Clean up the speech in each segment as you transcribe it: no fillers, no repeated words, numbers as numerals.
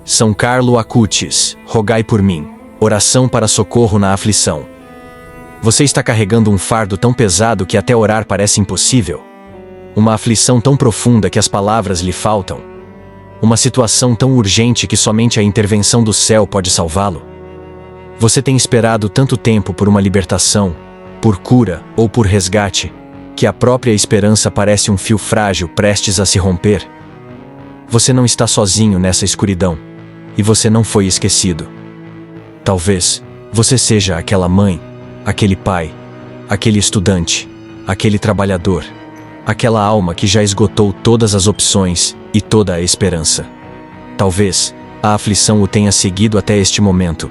São Carlo Acutis, rogai por mim. Oração para socorro na aflição. Você está carregando um fardo tão pesado que até orar parece impossível. Uma aflição tão profunda que as palavras lhe faltam. Uma situação tão urgente que somente a intervenção do céu pode salvá-lo. Você tem esperado tanto tempo por uma libertação, por cura ou por resgate, que a própria esperança parece um fio frágil prestes a se romper. Você não está sozinho nessa escuridão, e você não foi esquecido. Talvez você seja aquela mãe, aquele pai, aquele estudante, aquele trabalhador, aquela alma que já esgotou todas as opções e toda a esperança. Talvez a aflição o tenha seguido até este momento,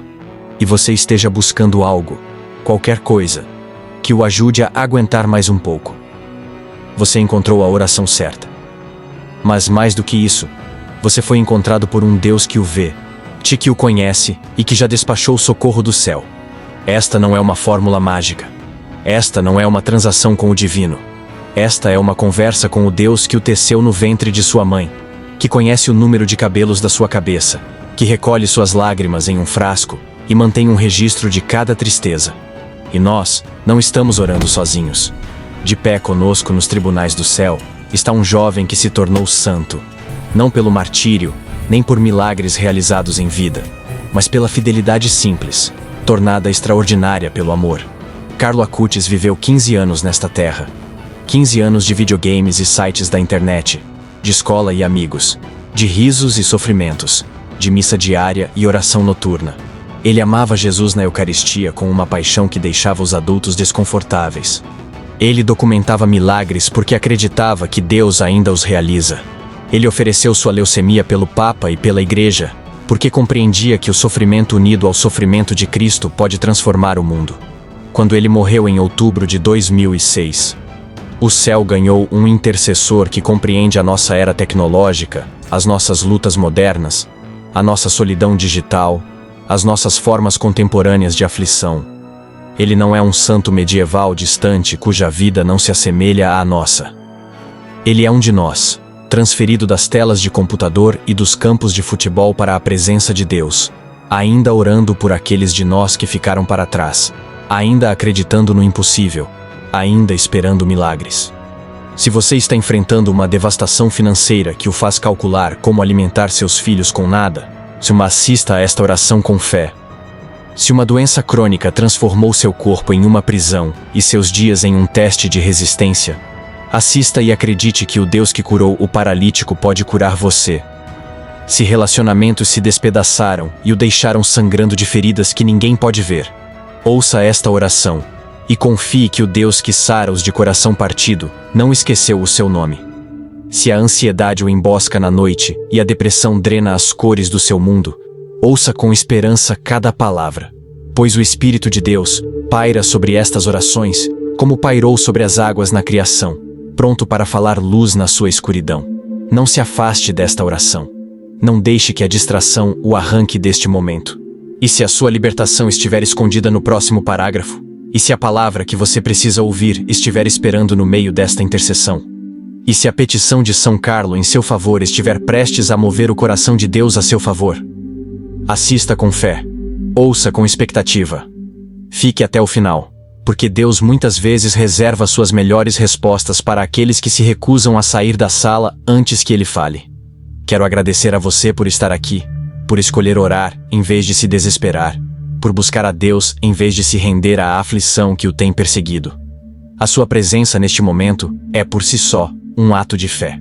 e você esteja buscando algo, qualquer coisa, que o ajude a aguentar mais um pouco. Você encontrou a oração certa. Mas mais do que isso, você foi encontrado por um Deus que o vê, que o conhece e que já despachou o socorro do céu. Esta não é uma fórmula mágica. Esta não é uma transação com o divino. Esta é uma conversa com o Deus que o teceu no ventre de sua mãe, que conhece o número de cabelos da sua cabeça, que recolhe suas lágrimas em um frasco e mantém um registro de cada tristeza. E nós não estamos orando sozinhos. De pé conosco nos tribunais do céu está um jovem que se tornou santo, não pelo martírio, nem por milagres realizados em vida, mas pela fidelidade simples, tornada extraordinária pelo amor. Carlo Acutis viveu 15 anos nesta terra. 15 anos de videogames e sites da internet, de escola e amigos, de risos e sofrimentos, de missa diária e oração noturna. Ele amava Jesus na Eucaristia com uma paixão que deixava os adultos desconfortáveis. Ele documentava milagres porque acreditava que Deus ainda os realiza. Ele ofereceu sua leucemia pelo Papa e pela Igreja, porque compreendia que o sofrimento unido ao sofrimento de Cristo pode transformar o mundo. Quando ele morreu em outubro de 2006, o céu ganhou um intercessor que compreende a nossa era tecnológica, as nossas lutas modernas, a nossa solidão digital, as nossas formas contemporâneas de aflição. Ele não é um santo medieval distante cuja vida não se assemelha à nossa. Ele é um de nós, transferido das telas de computador e dos campos de futebol para a presença de Deus, ainda orando por aqueles de nós que ficaram para trás, ainda acreditando no impossível, ainda esperando milagres. Se você está enfrentando uma devastação financeira que o faz calcular como alimentar seus filhos com nada, assista a esta oração com fé. Se uma doença crônica transformou seu corpo em uma prisão e seus dias em um teste de resistência, assista e acredite que o Deus que curou o paralítico pode curar você. Se relacionamentos se despedaçaram e o deixaram sangrando de feridas que ninguém pode ver, ouça esta oração e confie que o Deus que sara os de coração partido não esqueceu o seu nome. Se a ansiedade o embosca na noite e a depressão drena as cores do seu mundo, ouça com esperança cada palavra, pois o Espírito de Deus paira sobre estas orações como pairou sobre as águas na criação, pronto para falar luz na sua escuridão. Não se afaste desta oração. Não deixe que a distração o arranque deste momento. E se a sua libertação estiver escondida no próximo parágrafo? E se a palavra que você precisa ouvir estiver esperando no meio desta intercessão? E se a petição de São Carlo em seu favor estiver prestes a mover o coração de Deus a seu favor? Assista com fé. Ouça com expectativa. Fique até o final, porque Deus muitas vezes reserva suas melhores respostas para aqueles que se recusam a sair da sala antes que ele fale. Quero agradecer a você por estar aqui, por escolher orar em vez de se desesperar, por buscar a Deus em vez de se render à aflição que o tem perseguido. A sua presença neste momento é por si só um ato de fé.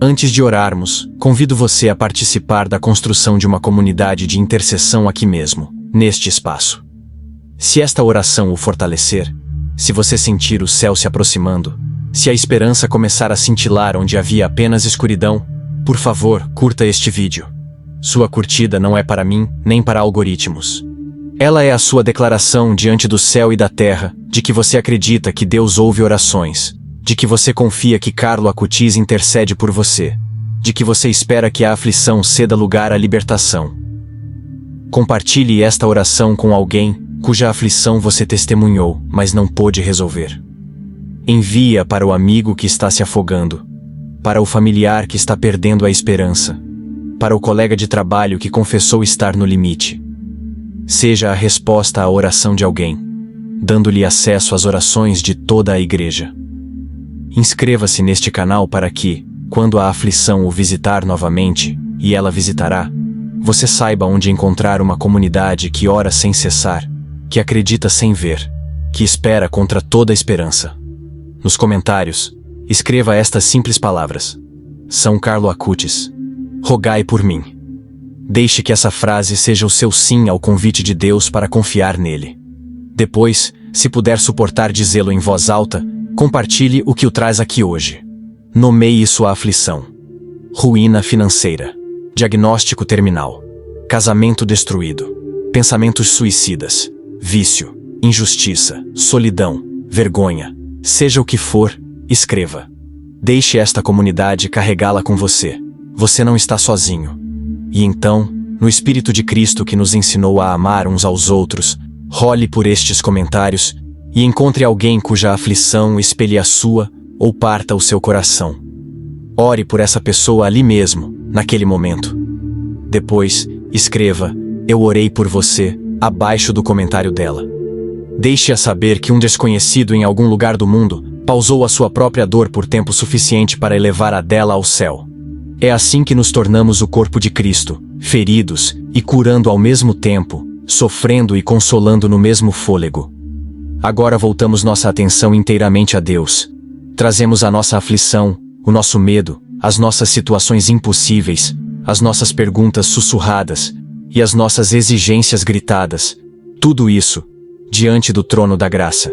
Antes de orarmos, convido você a participar da construção de uma comunidade de intercessão aqui mesmo, neste espaço. Se esta oração o fortalecer, se você sentir o céu se aproximando, se a esperança começar a cintilar onde havia apenas escuridão, por favor, curta este vídeo. Sua curtida não é para mim, nem para algoritmos. Ela é a sua declaração diante do céu e da terra, de que você acredita que Deus ouve orações, de que você confia que Carlo Acutis intercede por você, de que você espera que a aflição ceda lugar à libertação. Compartilhe esta oração com alguém cuja aflição você testemunhou, mas não pôde resolver. Envie-a para o amigo que está se afogando, para o familiar que está perdendo a esperança, para o colega de trabalho que confessou estar no limite. Seja a resposta à oração de alguém, dando-lhe acesso às orações de toda a igreja. Inscreva-se neste canal para que, quando a aflição o visitar novamente, e ela visitará, você saiba onde encontrar uma comunidade que ora sem cessar, que acredita sem ver, que espera contra toda esperança. Nos comentários, escreva estas simples palavras: São Carlo Acutis, rogai por mim. Deixe que essa frase seja o seu sim ao convite de Deus para confiar nele. Depois, se puder suportar dizê-lo em voz alta, compartilhe o que o traz aqui hoje. Nomeie sua aflição: ruína financeira, diagnóstico terminal, casamento destruído, pensamentos suicidas, vício, injustiça, solidão, vergonha. Seja o que for, escreva. Deixe esta comunidade carregá-la com você. Você não está sozinho. E então, no Espírito de Cristo que nos ensinou a amar uns aos outros, role por estes comentários e encontre alguém cuja aflição espelhe a sua ou parta o seu coração. Ore por essa pessoa ali mesmo, naquele momento. Depois, escreva: Eu orei por você, abaixo do comentário dela. Deixe-a saber que um desconhecido em algum lugar do mundo pausou a sua própria dor por tempo suficiente para elevar a dela ao céu. É assim que nos tornamos o corpo de Cristo, feridos e curando ao mesmo tempo, sofrendo e consolando no mesmo fôlego. Agora voltamos nossa atenção inteiramente a Deus. Trazemos a nossa aflição, o nosso medo, as nossas situações impossíveis, as nossas perguntas sussurradas e as nossas exigências gritadas. Tudo isso diante do trono da graça.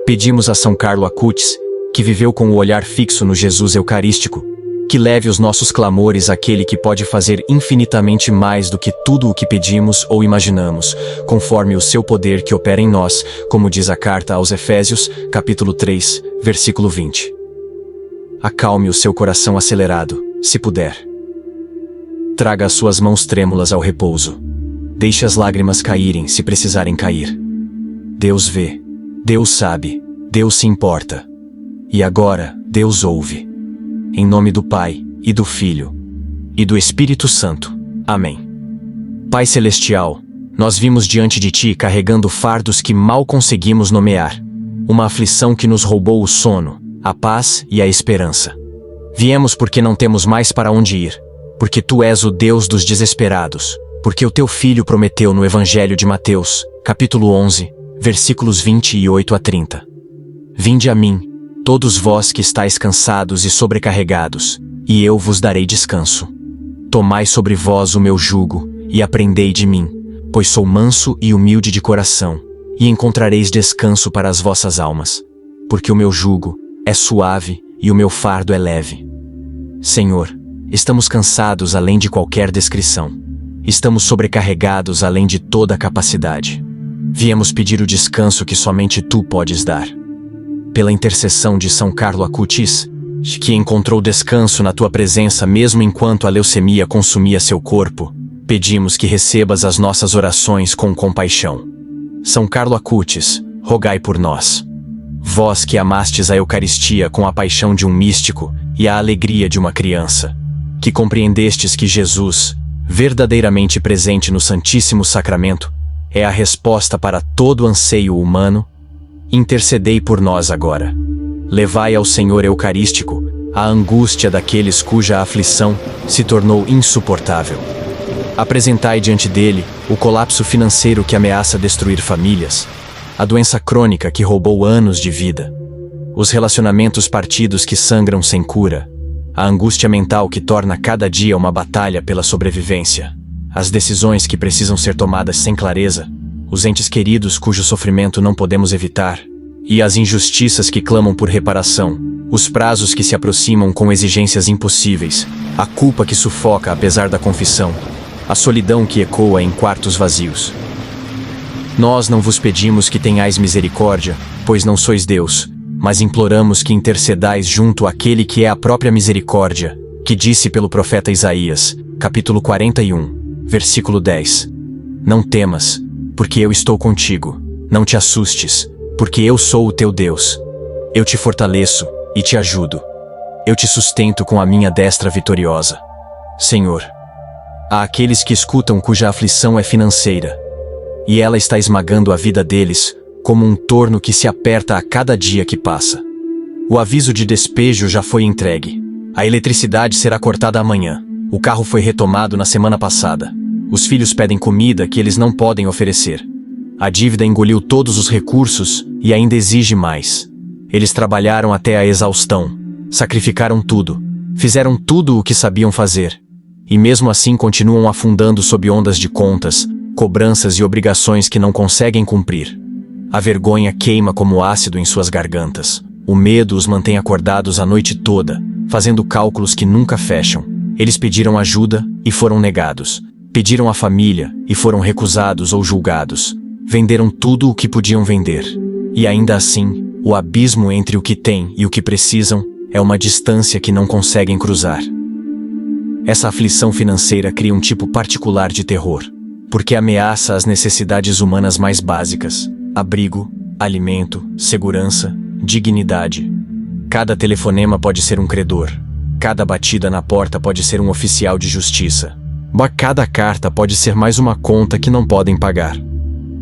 Pedimos a São Carlo Acutis, que viveu com o olhar fixo no Jesus Eucarístico, que leve os nossos clamores àquele que pode fazer infinitamente mais do que tudo o que pedimos ou imaginamos, conforme o seu poder que opera em nós, como diz a carta aos Efésios, capítulo 3, versículo 20. Acalme o seu coração acelerado, se puder. Traga as suas mãos trêmulas ao repouso. Deixe as lágrimas caírem se precisarem cair. Deus vê, Deus sabe, Deus se importa. E agora, Deus ouve. Em nome do Pai, e do Filho, e do Espírito Santo. Amém. Pai Celestial, nós vimos diante de Ti carregando fardos que mal conseguimos nomear, uma aflição que nos roubou o sono, a paz e a esperança. Viemos porque não temos mais para onde ir, porque Tu és o Deus dos desesperados, porque o Teu Filho prometeu no Evangelho de Mateus, capítulo 11, versículos 28 a 30. Vinde a mim, todos vós que estáis cansados e sobrecarregados, e eu vos darei descanso. Tomai sobre vós o meu jugo, e aprendei de mim, pois sou manso e humilde de coração, e encontrareis descanso para as vossas almas. Porque o meu jugo é suave e o meu fardo é leve. Senhor, estamos cansados além de qualquer descrição. Estamos sobrecarregados além de toda capacidade. Viemos pedir o descanso que somente Tu podes dar. Pela intercessão de São Carlo Acutis, que encontrou descanso na Tua presença mesmo enquanto a leucemia consumia seu corpo, pedimos que recebas as nossas orações com compaixão. São Carlo Acutis, rogai por nós. Vós que amastes a Eucaristia com a paixão de um místico e a alegria de uma criança, que compreendestes que Jesus, verdadeiramente presente no Santíssimo Sacramento, é a resposta para todo anseio humano, intercedei por nós agora. Levai ao Senhor Eucarístico a angústia daqueles cuja aflição se tornou insuportável. Apresentai diante dele o colapso financeiro que ameaça destruir famílias, a doença crônica que roubou anos de vida, os relacionamentos partidos que sangram sem cura, a angústia mental que torna cada dia uma batalha pela sobrevivência, as decisões que precisam ser tomadas sem clareza, os entes queridos cujo sofrimento não podemos evitar, e as injustiças que clamam por reparação, os prazos que se aproximam com exigências impossíveis, a culpa que sufoca apesar da confissão, a solidão que ecoa em quartos vazios. Nós não vos pedimos que tenhais misericórdia, pois não sois Deus, mas imploramos que intercedais junto àquele que é a própria misericórdia, que disse pelo profeta Isaías, capítulo 41, versículo 10. Não temas, porque eu estou contigo. Não te assustes, porque eu sou o teu Deus. Eu te fortaleço e te ajudo. Eu te sustento com a minha destra vitoriosa. Senhor, Há aqueles que escutam cuja aflição é financeira, e ela está esmagando a vida deles, como um torno que se aperta a cada dia que passa. O aviso de despejo já foi entregue. A eletricidade será cortada amanhã. O carro foi retomado na semana passada. Os filhos pedem comida que eles não podem oferecer. A dívida engoliu todos os recursos e ainda exige mais. Eles trabalharam até a exaustão, sacrificaram tudo, fizeram tudo o que sabiam fazer. E mesmo assim continuam afundando sob ondas de contas, cobranças e obrigações que não conseguem cumprir. A vergonha queima como ácido em suas gargantas. O medo os mantém acordados a noite toda, fazendo cálculos que nunca fecham. Eles pediram ajuda e foram negados. Pediram a família e foram recusados ou julgados. Venderam tudo o que podiam vender. E ainda assim, o abismo entre o que têm e o que precisam é uma distância que não conseguem cruzar. Essa aflição financeira cria um tipo particular de terror, porque ameaça as necessidades humanas mais básicas: abrigo, alimento, segurança, dignidade. Cada telefonema pode ser um credor. Cada batida na porta pode ser um oficial de justiça. Cada carta pode ser mais uma conta que não podem pagar.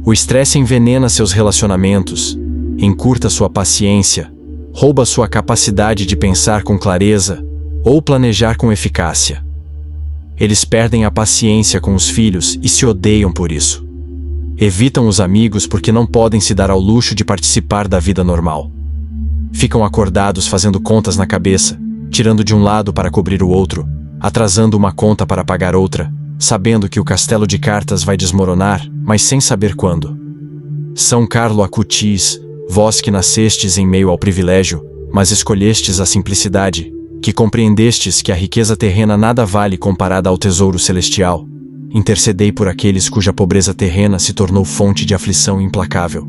O estresse envenena seus relacionamentos, encurta sua paciência, rouba sua capacidade de pensar com clareza ou planejar com eficácia. Eles perdem a paciência com os filhos e se odeiam por isso. Evitam os amigos porque não podem se dar ao luxo de participar da vida normal. Ficam acordados fazendo contas na cabeça, tirando de um lado para cobrir o outro, atrasando uma conta para pagar outra, sabendo que o castelo de cartas vai desmoronar, mas sem saber quando. São Carlo Acutis, vós que nascestes em meio ao privilégio, mas escolhestes a simplicidade, que compreendestes que a riqueza terrena nada vale comparada ao tesouro celestial, intercedei por aqueles cuja pobreza terrena se tornou fonte de aflição implacável.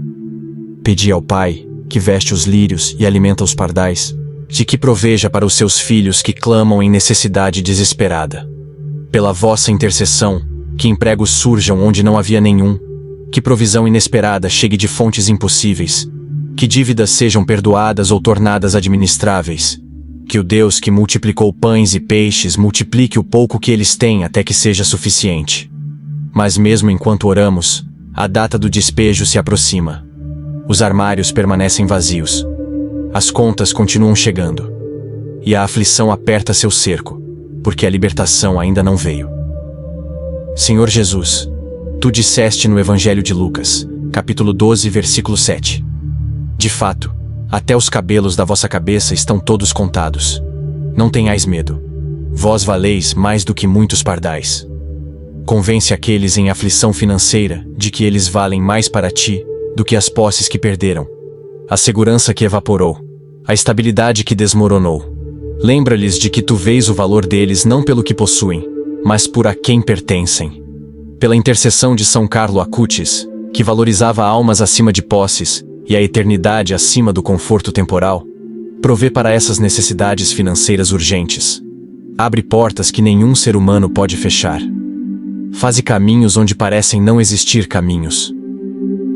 Pedi ao Pai, que veste os lírios e alimenta os pardais, de que proveja para os seus filhos que clamam em necessidade desesperada. Pela vossa intercessão, que empregos surjam onde não havia nenhum, que provisão inesperada chegue de fontes impossíveis, que dívidas sejam perdoadas ou tornadas administráveis, que o Deus que multiplicou pães e peixes multiplique o pouco que eles têm até que seja suficiente. Mas mesmo enquanto oramos, a data do despejo se aproxima. Os armários permanecem vazios. As contas continuam chegando. E a aflição aperta seu cerco, porque a libertação ainda não veio. Senhor Jesus, tu disseste no Evangelho de Lucas, capítulo 12, versículo 7. De fato, até os cabelos da vossa cabeça estão todos contados. Não tenhais medo. Vós valeis mais do que muitos pardais. Convence aqueles em aflição financeira de que eles valem mais para ti do que as posses que perderam, a segurança que evaporou, a estabilidade que desmoronou. Lembra-lhes de que tu vês o valor deles não pelo que possuem, mas por a quem pertencem. Pela intercessão de São Carlo Acutis, que valorizava almas acima de posses e a eternidade acima do conforto temporal, provê para essas necessidades financeiras urgentes. Abre portas que nenhum ser humano pode fechar. Faze caminhos onde parecem não existir caminhos.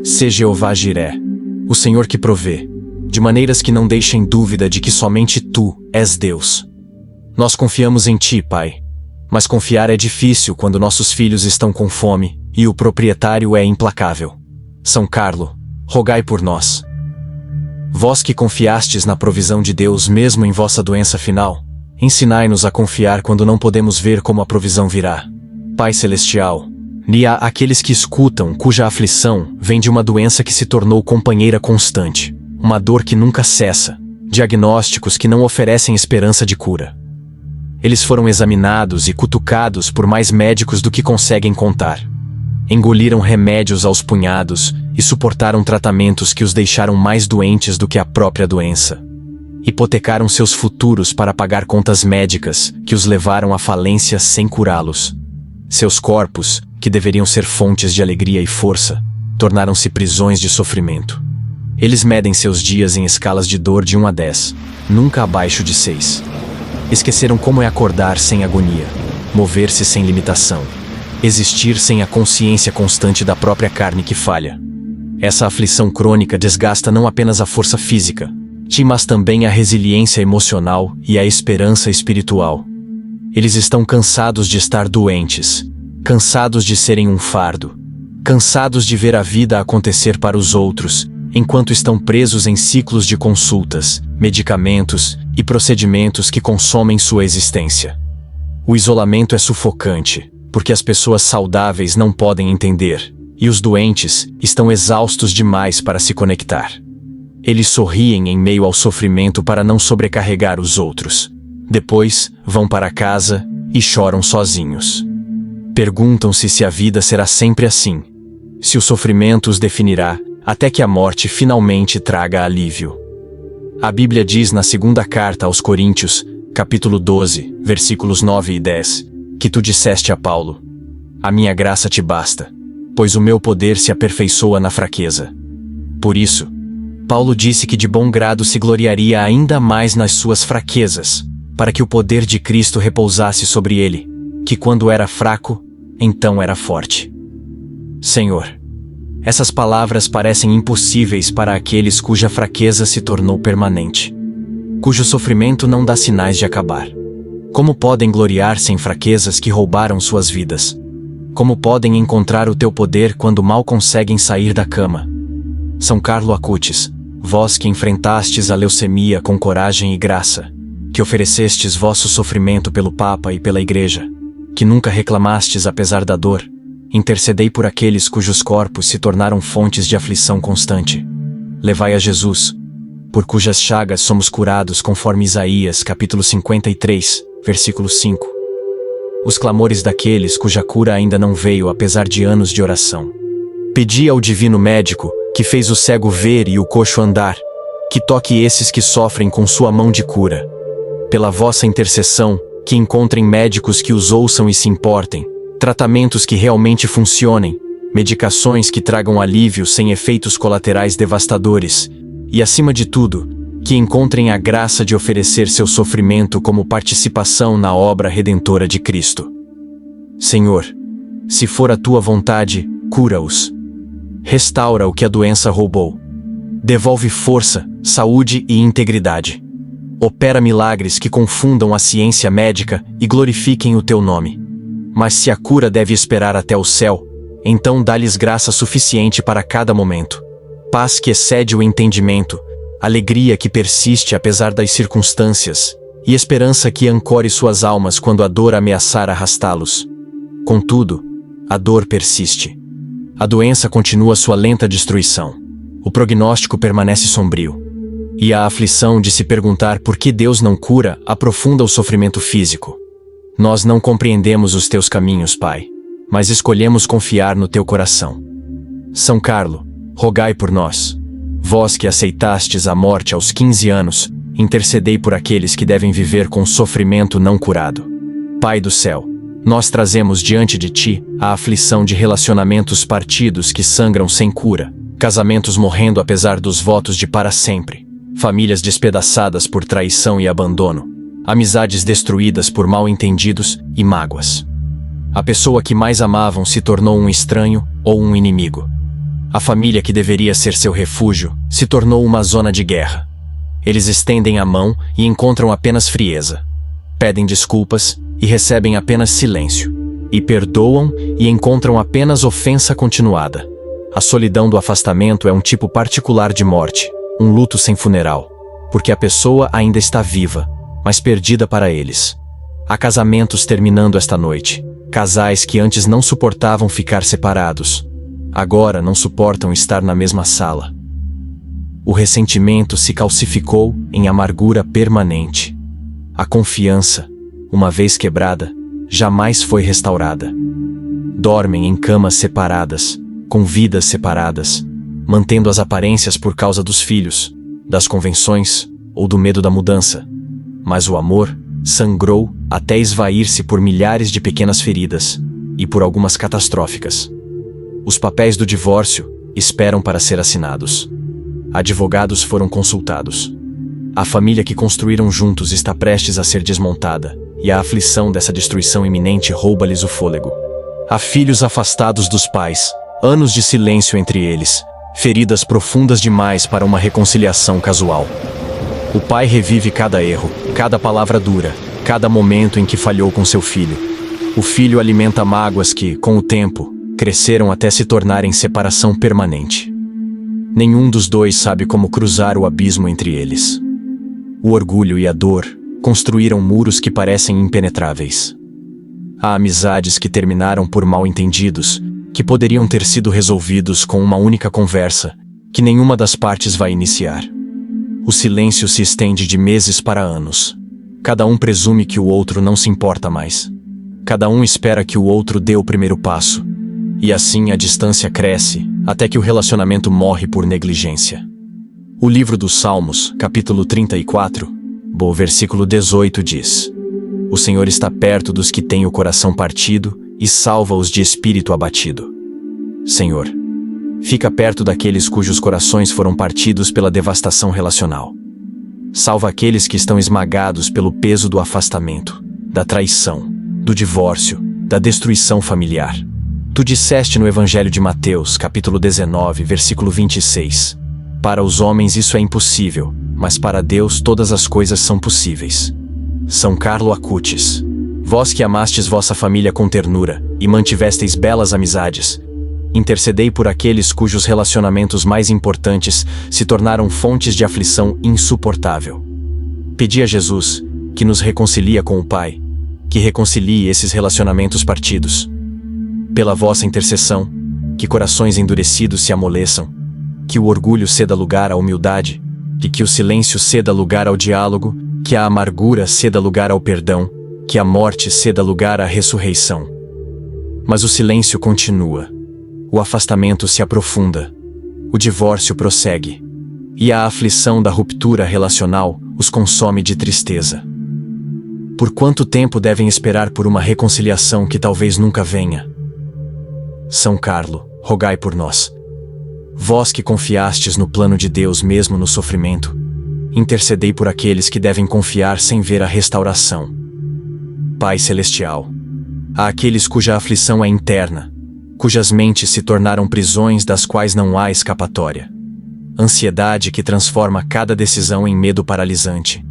Sê Jeová Jiré, o Senhor que provê, de maneiras que não deixem dúvida de que somente tu és Deus. Nós confiamos em ti, Pai, mas confiar é difícil quando nossos filhos estão com fome e o proprietário é implacável. São Carlo, rogai por nós. Vós que confiastes na provisão de Deus mesmo em vossa doença final, ensinai-nos a confiar quando não podemos ver como a provisão virá. Pai Celestial, há aqueles que escutam cuja aflição vem de uma doença que se tornou companheira constante, uma dor que nunca cessa, diagnósticos que não oferecem esperança de cura. Eles foram examinados e cutucados por mais médicos do que conseguem contar. Engoliram remédios aos punhados e suportaram tratamentos que os deixaram mais doentes do que a própria doença. Hipotecaram seus futuros para pagar contas médicas que os levaram à falência sem curá-los. Seus corpos, que deveriam ser fontes de alegria e força, tornaram-se prisões de sofrimento. Eles medem seus dias em escalas de dor de 1 a 10, nunca abaixo de 6. Esqueceram como é acordar sem agonia, mover-se sem limitação, existir sem a consciência constante da própria carne que falha. Essa aflição crônica desgasta não apenas a força física, mas também a resiliência emocional e a esperança espiritual. Eles estão cansados de estar doentes, cansados de serem um fardo, cansados de ver a vida acontecer para os outros, enquanto estão presos em ciclos de consultas, medicamentos e procedimentos que consomem sua existência. O isolamento é sufocante, porque as pessoas saudáveis não podem entender, e os doentes estão exaustos demais para se conectar. Eles sorriem em meio ao sofrimento para não sobrecarregar os outros. Depois, vão para casa e choram sozinhos. Perguntam-se se a vida será sempre assim, se o sofrimento os definirá, até que a morte finalmente traga alívio. A Bíblia diz na segunda carta aos Coríntios, capítulo 12, versículos 9 e 10, que tu disseste a Paulo: a minha graça te basta, pois o meu poder se aperfeiçoa na fraqueza. Por isso, Paulo disse que de bom grado se gloriaria ainda mais nas suas fraquezas, para que o poder de Cristo repousasse sobre ele, que quando era fraco, então era forte. Senhor, essas palavras parecem impossíveis para aqueles cuja fraqueza se tornou permanente, cujo sofrimento não dá sinais de acabar. Como podem gloriar-se em fraquezas que roubaram suas vidas? Como podem encontrar o teu poder quando mal conseguem sair da cama? São Carlo Acutis, vós que enfrentastes a leucemia com coragem e graça, que oferecestes vosso sofrimento pelo Papa e pela Igreja, que nunca reclamastes apesar da dor, intercedei por aqueles cujos corpos se tornaram fontes de aflição constante. Levai a Jesus, por cujas chagas somos curados, conforme Isaías, capítulo 53, versículo 5. Os clamores daqueles cuja cura ainda não veio apesar de anos de oração. Pedi ao divino médico, que fez o cego ver e o coxo andar, que toque esses que sofrem com sua mão de cura. Pela vossa intercessão, que encontrem médicos que os ouçam e se importem, tratamentos que realmente funcionem, medicações que tragam alívio sem efeitos colaterais devastadores, e acima de tudo, que encontrem a graça de oferecer seu sofrimento como participação na obra redentora de Cristo. Senhor, se for a tua vontade, cura-os. Restaura o que a doença roubou. Devolve força, saúde e integridade. Opera milagres que confundam a ciência médica e glorifiquem o teu nome. Mas se a cura deve esperar até o céu, então dá-lhes graça suficiente para cada momento. Paz que excede o entendimento, alegria que persiste apesar das circunstâncias, e esperança que ancore suas almas quando a dor ameaçar arrastá-los. Contudo, a dor persiste. A doença continua sua lenta destruição. O prognóstico permanece sombrio. E a aflição de se perguntar por que Deus não cura aprofunda o sofrimento físico. Nós não compreendemos os teus caminhos, Pai, mas escolhemos confiar no teu coração. São Carlo, rogai por nós. Vós que aceitastes a morte aos 15 anos, intercedei por aqueles que devem viver com sofrimento não curado. Pai do céu, nós trazemos diante de ti a aflição de relacionamentos partidos que sangram sem cura, casamentos morrendo apesar dos votos de para sempre, famílias despedaçadas por traição e abandono, amizades destruídas por mal-entendidos e mágoas. A pessoa que mais amavam se tornou um estranho ou um inimigo. A família que deveria ser seu refúgio se tornou uma zona de guerra. Eles estendem a mão e encontram apenas frieza. Pedem desculpas e recebem apenas silêncio. E perdoam e encontram apenas ofensa continuada. A solidão do afastamento é um tipo particular de morte, um luto sem funeral, porque a pessoa ainda está viva, mas perdida para eles. Há casamentos terminando esta noite, casais que antes não suportavam ficar separados, agora não suportam estar na mesma sala. O ressentimento se calcificou em amargura permanente. A confiança, uma vez quebrada, jamais foi restaurada. Dormem em camas separadas, com vidas separadas, mantendo as aparências por causa dos filhos, das convenções ou do medo da mudança. Mas o amor sangrou até esvair-se por milhares de pequenas feridas, e por algumas catastróficas. Os papéis do divórcio esperam para ser assinados. Advogados foram consultados. A família que construíram juntos está prestes a ser desmontada, e a aflição dessa destruição iminente rouba-lhes o fôlego. Há filhos afastados dos pais, anos de silêncio entre eles, feridas profundas demais para uma reconciliação casual. O pai revive cada erro, cada palavra dura, cada momento em que falhou com seu filho. O filho alimenta mágoas que, com o tempo, cresceram até se tornarem separação permanente. Nenhum dos dois sabe como cruzar o abismo entre eles. O orgulho e a dor construíram muros que parecem impenetráveis. Há amizades que terminaram por mal-entendidos, que poderiam ter sido resolvidos com uma única conversa, que nenhuma das partes vai iniciar. O silêncio se estende de meses para anos. Cada um presume que o outro não se importa mais. Cada um espera que o outro dê o primeiro passo. E assim a distância cresce, até que o relacionamento morre por negligência. O livro dos Salmos, capítulo 34, versículo 18 diz: O Senhor está perto dos que têm o coração partido e salva-os de espírito abatido. Senhor, fica perto daqueles cujos corações foram partidos pela devastação relacional. Salva aqueles que estão esmagados pelo peso do afastamento, da traição, do divórcio, da destruição familiar. Tu disseste no Evangelho de Mateus, capítulo 19, versículo 26: Para os homens isso é impossível, mas para Deus todas as coisas são possíveis. São Carlo Acutis. Vós que amastes vossa família com ternura e mantivestes belas amizades, intercedei por aqueles cujos relacionamentos mais importantes se tornaram fontes de aflição insuportável. Pedi a Jesus, que nos reconcilia com o Pai, que reconcilie esses relacionamentos partidos. Pela vossa intercessão, que corações endurecidos se amoleçam, que o orgulho ceda lugar à humildade, e que o silêncio ceda lugar ao diálogo, que a amargura ceda lugar ao perdão, que a morte ceda lugar à ressurreição. Mas o silêncio continua, o afastamento se aprofunda, o divórcio prossegue, e a aflição da ruptura relacional os consome de tristeza. Por quanto tempo devem esperar por uma reconciliação que talvez nunca venha? São Carlo, rogai por nós. Vós que confiastes no plano de Deus mesmo no sofrimento, intercedei por aqueles que devem confiar sem ver a restauração. Pai Celestial, há aqueles cuja aflição é interna, cujas mentes se tornaram prisões das quais não há escapatória. Ansiedade que transforma cada decisão em medo paralisante,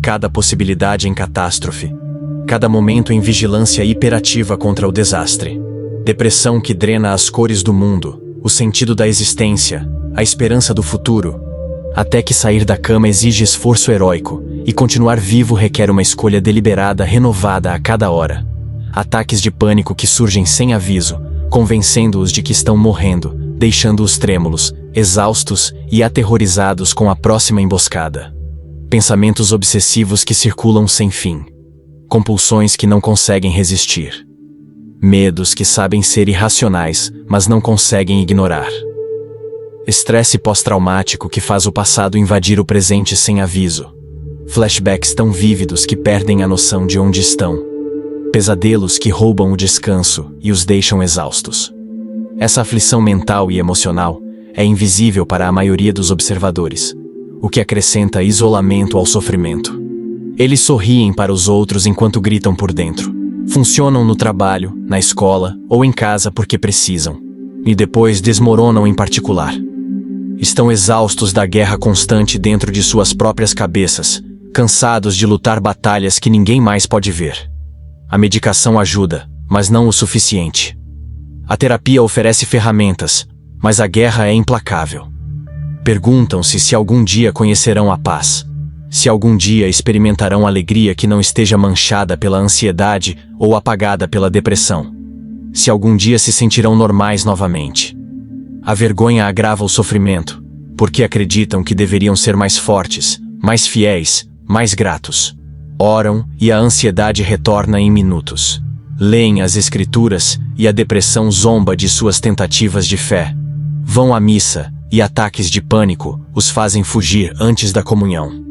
cada possibilidade em catástrofe, cada momento em vigilância hiperativa contra o desastre. Depressão que drena as cores do mundo, o sentido da existência, a esperança do futuro, até que sair da cama exige esforço heróico e continuar vivo requer uma escolha deliberada renovada a cada hora. Ataques de pânico que surgem sem aviso, convencendo-os de que estão morrendo, deixando-os trêmulos, exaustos e aterrorizados com a próxima emboscada. Pensamentos obsessivos que circulam sem fim. Compulsões que não conseguem resistir. Medos que sabem ser irracionais, mas não conseguem ignorar. Estresse pós-traumático que faz o passado invadir o presente sem aviso. Flashbacks tão vívidos que perdem a noção de onde estão. Pesadelos que roubam o descanso e os deixam exaustos. Essa aflição mental e emocional é invisível para a maioria dos observadores, o que acrescenta isolamento ao sofrimento. Eles sorriem para os outros enquanto gritam por dentro. Funcionam no trabalho, na escola ou em casa porque precisam, e depois desmoronam em particular. Estão exaustos da guerra constante dentro de suas próprias cabeças, cansados de lutar batalhas que ninguém mais pode ver. A medicação ajuda, mas não o suficiente. A terapia oferece ferramentas, mas a guerra é implacável. Perguntam-se se algum dia conhecerão a paz. Se algum dia experimentarão alegria que não esteja manchada pela ansiedade ou apagada pela depressão. Se algum dia se sentirão normais novamente. A vergonha agrava o sofrimento, porque acreditam que deveriam ser mais fortes, mais fiéis, mais gratos. Oram e a ansiedade retorna em minutos. Leem as escrituras e a depressão zomba de suas tentativas de fé. Vão à missa e ataques de pânico os fazem fugir antes da comunhão.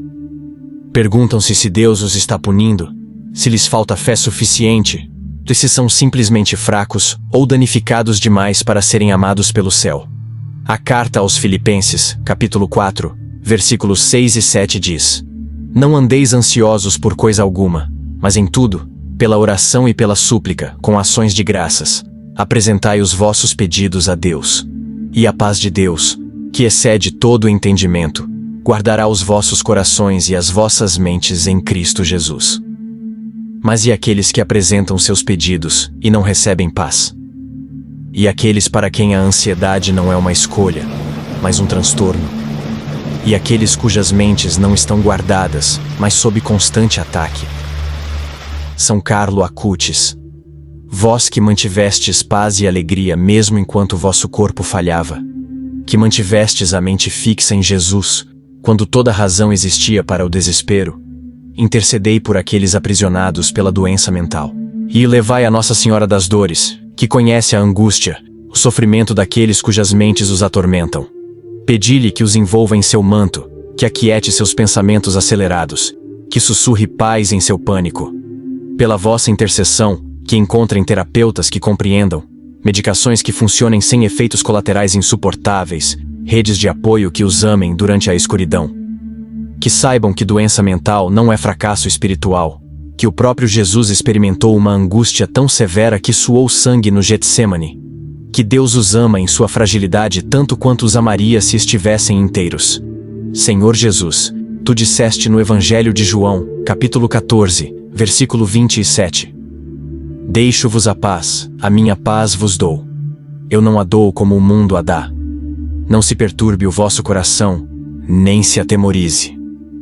Perguntam-se se Deus os está punindo, se lhes falta fé suficiente, se são simplesmente fracos ou danificados demais para serem amados pelo céu. A carta aos Filipenses, capítulo 4, versículos 6 e 7 diz: Não andeis ansiosos por coisa alguma, mas em tudo, pela oração e pela súplica, com ações de graças, apresentai os vossos pedidos a Deus. E a paz de Deus, que excede todo o entendimento, guardará os vossos corações e as vossas mentes em Cristo Jesus. Mas e aqueles que apresentam seus pedidos e não recebem paz? E aqueles para quem a ansiedade não é uma escolha, mas um transtorno? E aqueles cujas mentes não estão guardadas, mas sob constante ataque? São Carlo Acutis, vós que mantivestes paz e alegria mesmo enquanto vosso corpo falhava, que mantivestes a mente fixa em Jesus, quando toda razão existia para o desespero, intercedei por aqueles aprisionados pela doença mental. E levai a Nossa Senhora das Dores, que conhece a angústia, o sofrimento daqueles cujas mentes os atormentam. Pedi-lhe que os envolva em seu manto, que aquiete seus pensamentos acelerados, que sussurre paz em seu pânico. Pela vossa intercessão, que encontrem terapeutas que compreendam, medicações que funcionem sem efeitos colaterais insuportáveis, redes de apoio que os amem durante a escuridão. Que saibam que doença mental não é fracasso espiritual, que o próprio Jesus experimentou uma angústia tão severa que suou sangue no Getsemane. Que Deus os ama em sua fragilidade tanto quanto os amaria se estivessem inteiros. Senhor Jesus, tu disseste no Evangelho de João, capítulo 14, versículo 27. Deixo-vos a paz, a minha paz vos dou. Eu não a dou como o mundo a dá. Não se perturbe o vosso coração, nem se atemorize.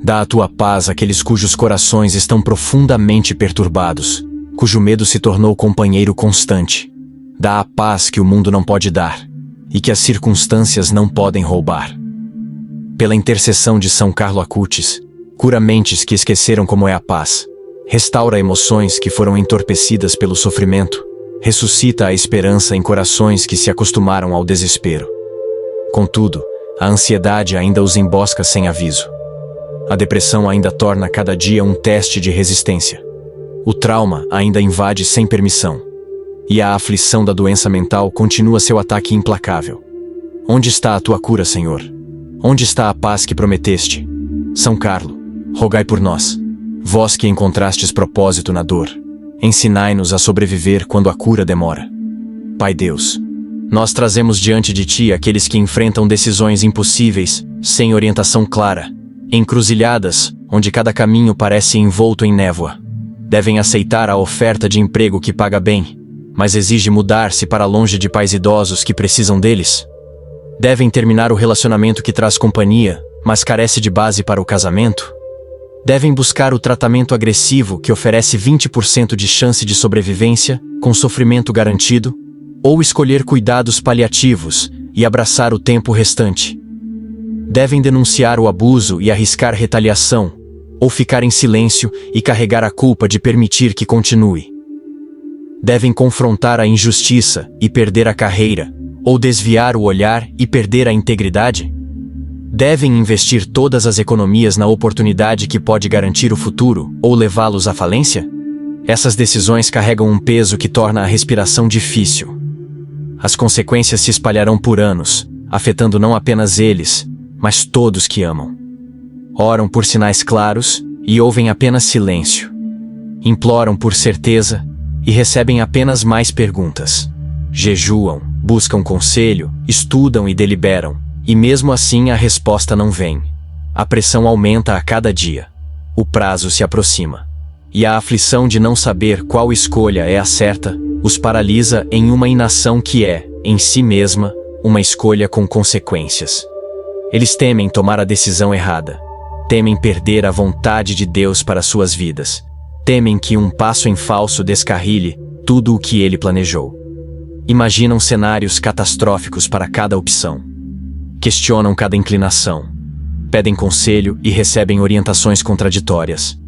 Dá a tua paz àqueles cujos corações estão profundamente perturbados, cujo medo se tornou companheiro constante. Dá a paz que o mundo não pode dar, e que as circunstâncias não podem roubar. Pela intercessão de São Carlo Acutis, cura mentes que esqueceram como é a paz, restaura emoções que foram entorpecidas pelo sofrimento, ressuscita a esperança em corações que se acostumaram ao desespero. Contudo, a ansiedade ainda os embosca sem aviso. A depressão ainda torna cada dia um teste de resistência. O trauma ainda invade sem permissão. E a aflição da doença mental continua seu ataque implacável. Onde está a tua cura, Senhor? Onde está a paz que prometeste? São Carlo, rogai por nós. Vós que encontrastes propósito na dor, ensinai-nos a sobreviver quando a cura demora. Pai Deus, nós trazemos diante de Ti aqueles que enfrentam decisões impossíveis, sem orientação clara, encruzilhadas, onde cada caminho parece envolto em névoa. Devem aceitar a oferta de emprego que paga bem, mas exige mudar-se para longe de pais idosos que precisam deles. Devem terminar o relacionamento que traz companhia, mas carece de base para o casamento. Devem buscar o tratamento agressivo que oferece 20% de chance de sobrevivência, com sofrimento garantido, ou escolher cuidados paliativos e abraçar o tempo restante. Devem denunciar o abuso e arriscar retaliação, ou ficar em silêncio e carregar a culpa de permitir que continue. Devem confrontar a injustiça e perder a carreira, ou desviar o olhar e perder a integridade? Devem investir todas as economias na oportunidade que pode garantir o futuro, ou levá-los à falência? Essas decisões carregam um peso que torna a respiração difícil. As consequências se espalharão por anos, afetando não apenas eles, mas todos que amam. Oram por sinais claros e ouvem apenas silêncio. Imploram por certeza e recebem apenas mais perguntas. Jejuam, buscam conselho, estudam e deliberam, e mesmo assim a resposta não vem. A pressão aumenta a cada dia. O prazo se aproxima. E a aflição de não saber qual escolha é a certa os paralisa em uma inação que é, em si mesma, uma escolha com consequências. Eles temem tomar a decisão errada. Temem perder a vontade de Deus para suas vidas. Temem que um passo em falso descarrile tudo o que ele planejou. Imaginam cenários catastróficos para cada opção. Questionam cada inclinação. Pedem conselho e recebem orientações contraditórias.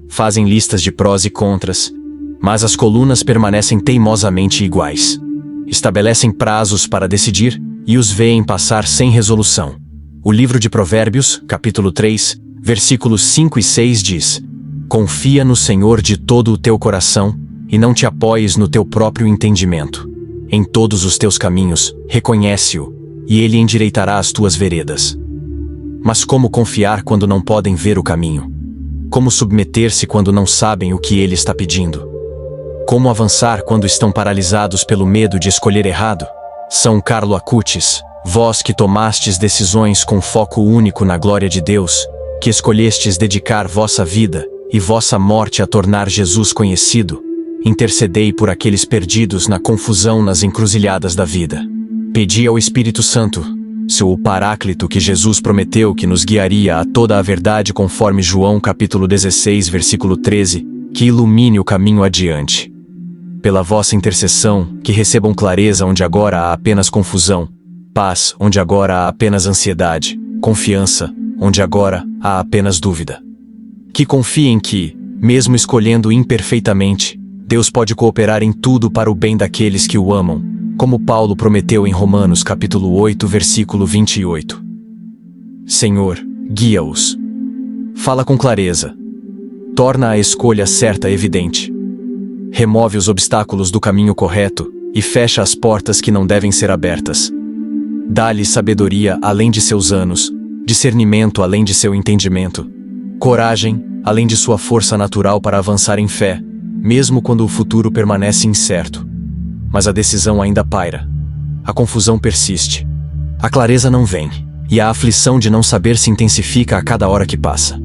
Fazem listas de prós e contras, mas as colunas permanecem teimosamente iguais. Estabelecem prazos para decidir e os veem passar sem resolução. O livro de Provérbios, capítulo 3, versículos 5 e 6 diz: Confia no Senhor de todo o teu coração e não te apoies no teu próprio entendimento. Em todos os teus caminhos, reconhece-o, e ele endireitará as tuas veredas. Mas como confiar quando não podem ver o caminho? Como submeter-se quando não sabem o que ele está pedindo? Como avançar quando estão paralisados pelo medo de escolher errado? São Carlo Acutis, vós que tomastes decisões com foco único na glória de Deus, que escolhestes dedicar vossa vida e vossa morte a tornar Jesus conhecido, intercedei por aqueles perdidos na confusão nas encruzilhadas da vida. Pedi ao Espírito Santo, seu Paráclito que Jesus prometeu que nos guiaria a toda a verdade conforme João capítulo 16, versículo 13, que ilumine o caminho adiante. Pela vossa intercessão, que recebam clareza onde agora há apenas confusão, paz onde agora há apenas ansiedade, confiança onde agora há apenas dúvida. Que confiem que, mesmo escolhendo imperfeitamente, Deus pode cooperar em tudo para o bem daqueles que o amam, como Paulo prometeu em Romanos capítulo 8, versículo 28. Senhor, guia-os. Fala com clareza. Torna a escolha certa evidente. Remove os obstáculos do caminho correto e fecha as portas que não devem ser abertas. Dá-lhe sabedoria além de seus anos, discernimento além de seu entendimento, coragem além de sua força natural para avançar em fé, mesmo quando o futuro permanece incerto. Mas a decisão ainda paira. A confusão persiste. A clareza não vem, e a aflição de não saber se intensifica a cada hora que passa.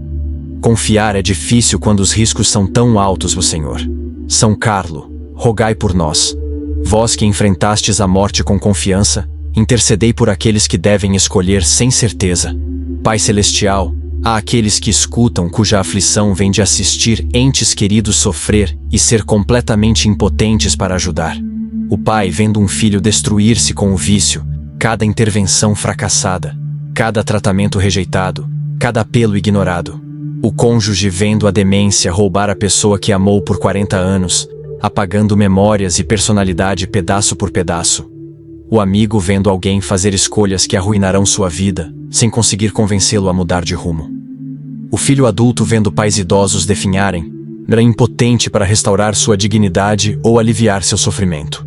Confiar é difícil quando os riscos são tão altos, Senhor. São Carlo, rogai por nós. Vós que enfrentastes a morte com confiança, intercedei por aqueles que devem escolher sem certeza. Pai Celestial, há aqueles que escutam cuja aflição vem de assistir entes queridos sofrer e ser completamente impotentes para ajudar. O pai vendo um filho destruir-se com o vício, cada intervenção fracassada, cada tratamento rejeitado, cada apelo ignorado. O cônjuge vendo a demência roubar a pessoa que amou por 40 anos, apagando memórias e personalidade pedaço por pedaço. O amigo vendo alguém fazer escolhas que arruinarão sua vida, sem conseguir convencê-lo a mudar de rumo. O filho adulto vendo pais idosos definharem, era impotente para restaurar sua dignidade ou aliviar seu sofrimento.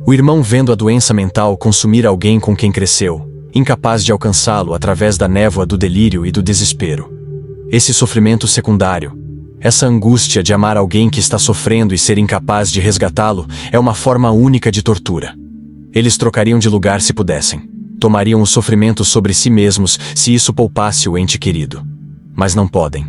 O irmão vendo a doença mental consumir alguém com quem cresceu, incapaz de alcançá-lo através da névoa do delírio e do desespero. Esse sofrimento secundário, essa angústia de amar alguém que está sofrendo e ser incapaz de resgatá-lo, é uma forma única de tortura. Eles trocariam de lugar se pudessem. Tomariam o sofrimento sobre si mesmos se isso poupasse o ente querido. Mas não podem.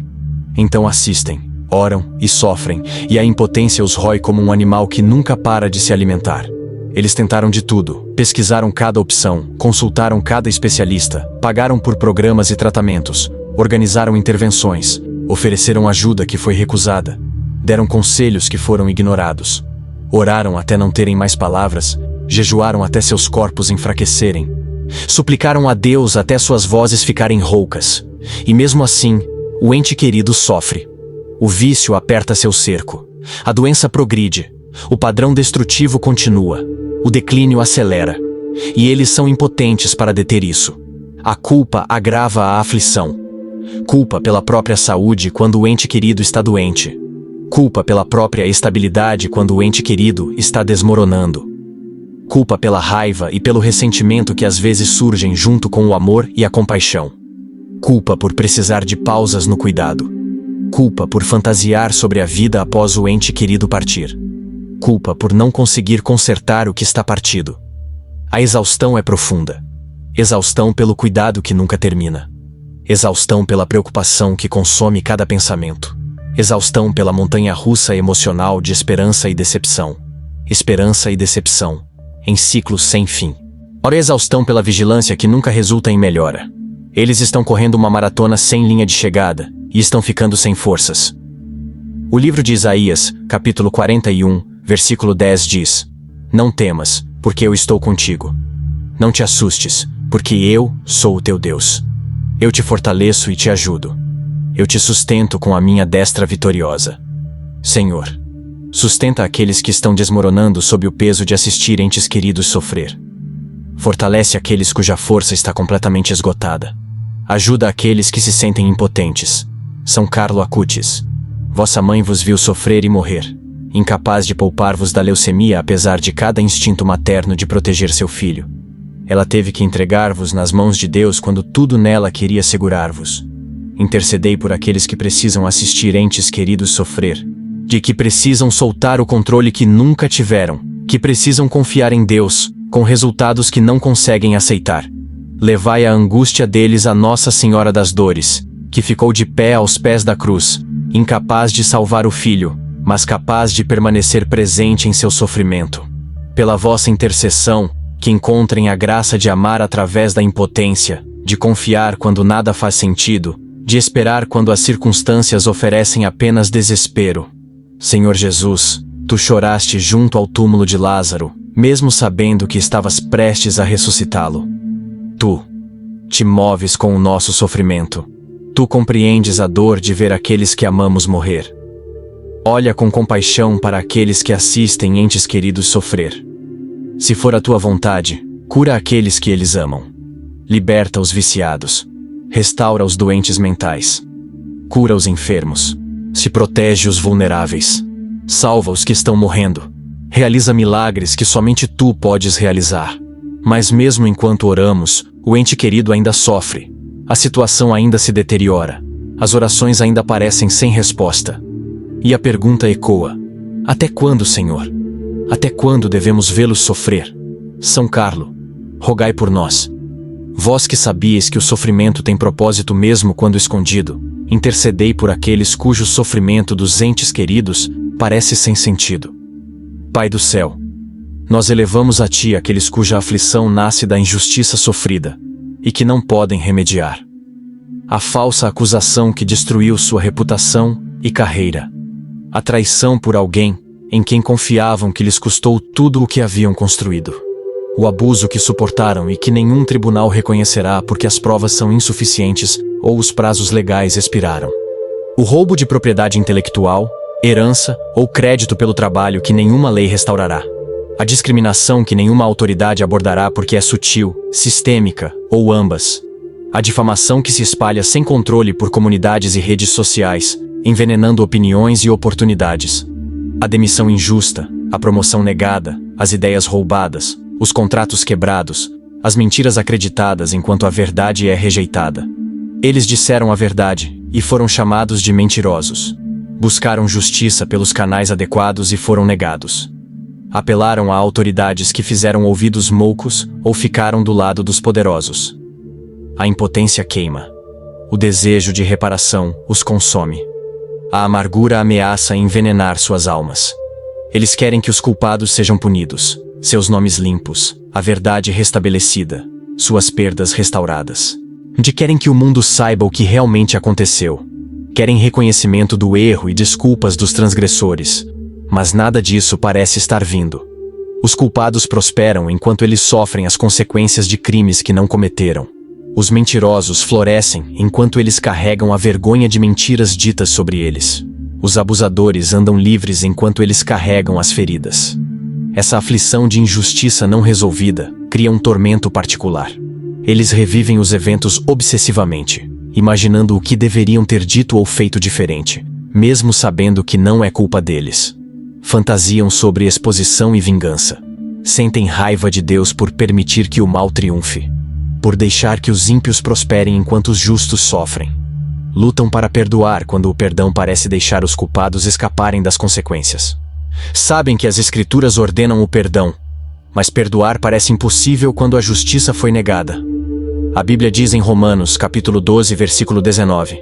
Então assistem, oram e sofrem, e a impotência os rói como um animal que nunca para de se alimentar. Eles tentaram de tudo, pesquisaram cada opção, consultaram cada especialista, pagaram por programas e tratamentos, organizaram intervenções, ofereceram ajuda que foi recusada, deram conselhos que foram ignorados, oraram até não terem mais palavras, jejuaram até seus corpos enfraquecerem, suplicaram a Deus até suas vozes ficarem roucas, e mesmo assim, o ente querido sofre. O vício aperta seu cerco, a doença progride, o padrão destrutivo continua, o declínio acelera, e eles são impotentes para deter isso. A culpa agrava a aflição. Culpa pela própria saúde quando o ente querido está doente. Culpa pela própria estabilidade quando o ente querido está desmoronando. Culpa pela raiva e pelo ressentimento que às vezes surgem junto com o amor e a compaixão. Culpa por precisar de pausas no cuidado. Culpa por fantasiar sobre a vida após o ente querido partir. Culpa por não conseguir consertar o que está partido. A exaustão é profunda. Exaustão pelo cuidado que nunca termina. Exaustão pela preocupação que consome cada pensamento. Exaustão pela montanha-russa emocional de esperança e decepção. Esperança e decepção, em ciclos sem fim. Ora, exaustão pela vigilância que nunca resulta em melhora. Eles estão correndo uma maratona sem linha de chegada e estão ficando sem forças. O livro de Isaías, capítulo 41, versículo 10 diz: Não temas, porque eu estou contigo. Não te assustes, porque eu sou o teu Deus. Eu te fortaleço e te ajudo. Eu te sustento com a minha destra vitoriosa. Senhor, sustenta aqueles que estão desmoronando sob o peso de assistir entes queridos sofrer. Fortalece aqueles cuja força está completamente esgotada. Ajuda aqueles que se sentem impotentes. São Carlo Acutis. Vossa mãe vos viu sofrer e morrer, incapaz de poupar-vos da leucemia apesar de cada instinto materno de proteger seu filho. Ela teve que entregar-vos nas mãos de Deus quando tudo nela queria segurar-vos. Intercedei por aqueles que precisam assistir entes queridos sofrer, de que precisam soltar o controle que nunca tiveram, que precisam confiar em Deus, com resultados que não conseguem aceitar. Levai a angústia deles a Nossa Senhora das Dores, que ficou de pé aos pés da cruz, incapaz de salvar o filho, mas capaz de permanecer presente em seu sofrimento. Pela vossa intercessão, que encontrem a graça de amar através da impotência, de confiar quando nada faz sentido, de esperar quando as circunstâncias oferecem apenas desespero. Senhor Jesus, tu choraste junto ao túmulo de Lázaro, mesmo sabendo que estavas prestes a ressuscitá-lo. Tu te moves com o nosso sofrimento. Tu compreendes a dor de ver aqueles que amamos morrer. Olha com compaixão para aqueles que assistem entes queridos sofrer. Se for a tua vontade, cura aqueles que eles amam. Liberta os viciados. Restaura os doentes mentais. Cura os enfermos. Se protege os vulneráveis. Salva os que estão morrendo. Realiza milagres que somente tu podes realizar. Mas mesmo enquanto oramos, o ente querido ainda sofre. A situação ainda se deteriora. As orações ainda parecem sem resposta. E a pergunta ecoa: até quando, Senhor? Até quando devemos vê-los sofrer? São Carlo, rogai por nós. Vós que sabíeis que o sofrimento tem propósito mesmo quando escondido, intercedei por aqueles cujo sofrimento dos entes queridos parece sem sentido. Pai do céu, nós elevamos a Ti aqueles cuja aflição nasce da injustiça sofrida e que não podem remediar. A falsa acusação que destruiu sua reputação e carreira. A traição por alguém em quem confiavam que lhes custou tudo o que haviam construído. O abuso que suportaram e que nenhum tribunal reconhecerá porque as provas são insuficientes ou os prazos legais expiraram. O roubo de propriedade intelectual, herança ou crédito pelo trabalho que nenhuma lei restaurará. A discriminação que nenhuma autoridade abordará porque é sutil, sistêmica ou ambas. A difamação que se espalha sem controle por comunidades e redes sociais, envenenando opiniões e oportunidades. A demissão injusta, a promoção negada, as ideias roubadas, os contratos quebrados, as mentiras acreditadas enquanto a verdade é rejeitada. Eles disseram a verdade e foram chamados de mentirosos. Buscaram justiça pelos canais adequados e foram negados. Apelaram a autoridades que fizeram ouvidos moucos ou ficaram do lado dos poderosos. A impotência queima. O desejo de reparação os consome. A amargura ameaça envenenar suas almas. Eles querem que os culpados sejam punidos, seus nomes limpos, a verdade restabelecida, suas perdas restauradas. Querem que o mundo saiba o que realmente aconteceu. Querem reconhecimento do erro e desculpas dos transgressores. Mas nada disso parece estar vindo. Os culpados prosperam enquanto eles sofrem as consequências de crimes que não cometeram. Os mentirosos florescem enquanto eles carregam a vergonha de mentiras ditas sobre eles. Os abusadores andam livres enquanto eles carregam as feridas. Essa aflição de injustiça não resolvida cria um tormento particular. Eles revivem os eventos obsessivamente, imaginando o que deveriam ter dito ou feito diferente, mesmo sabendo que não é culpa deles. Fantasiam sobre exposição e vingança. Sentem raiva de Deus por permitir que o mal triunfe. Por deixar que os ímpios prosperem enquanto os justos sofrem. Lutam para perdoar quando o perdão parece deixar os culpados escaparem das consequências. Sabem que as Escrituras ordenam o perdão, mas perdoar parece impossível quando a justiça foi negada. A Bíblia diz em Romanos, capítulo 12, versículo 19: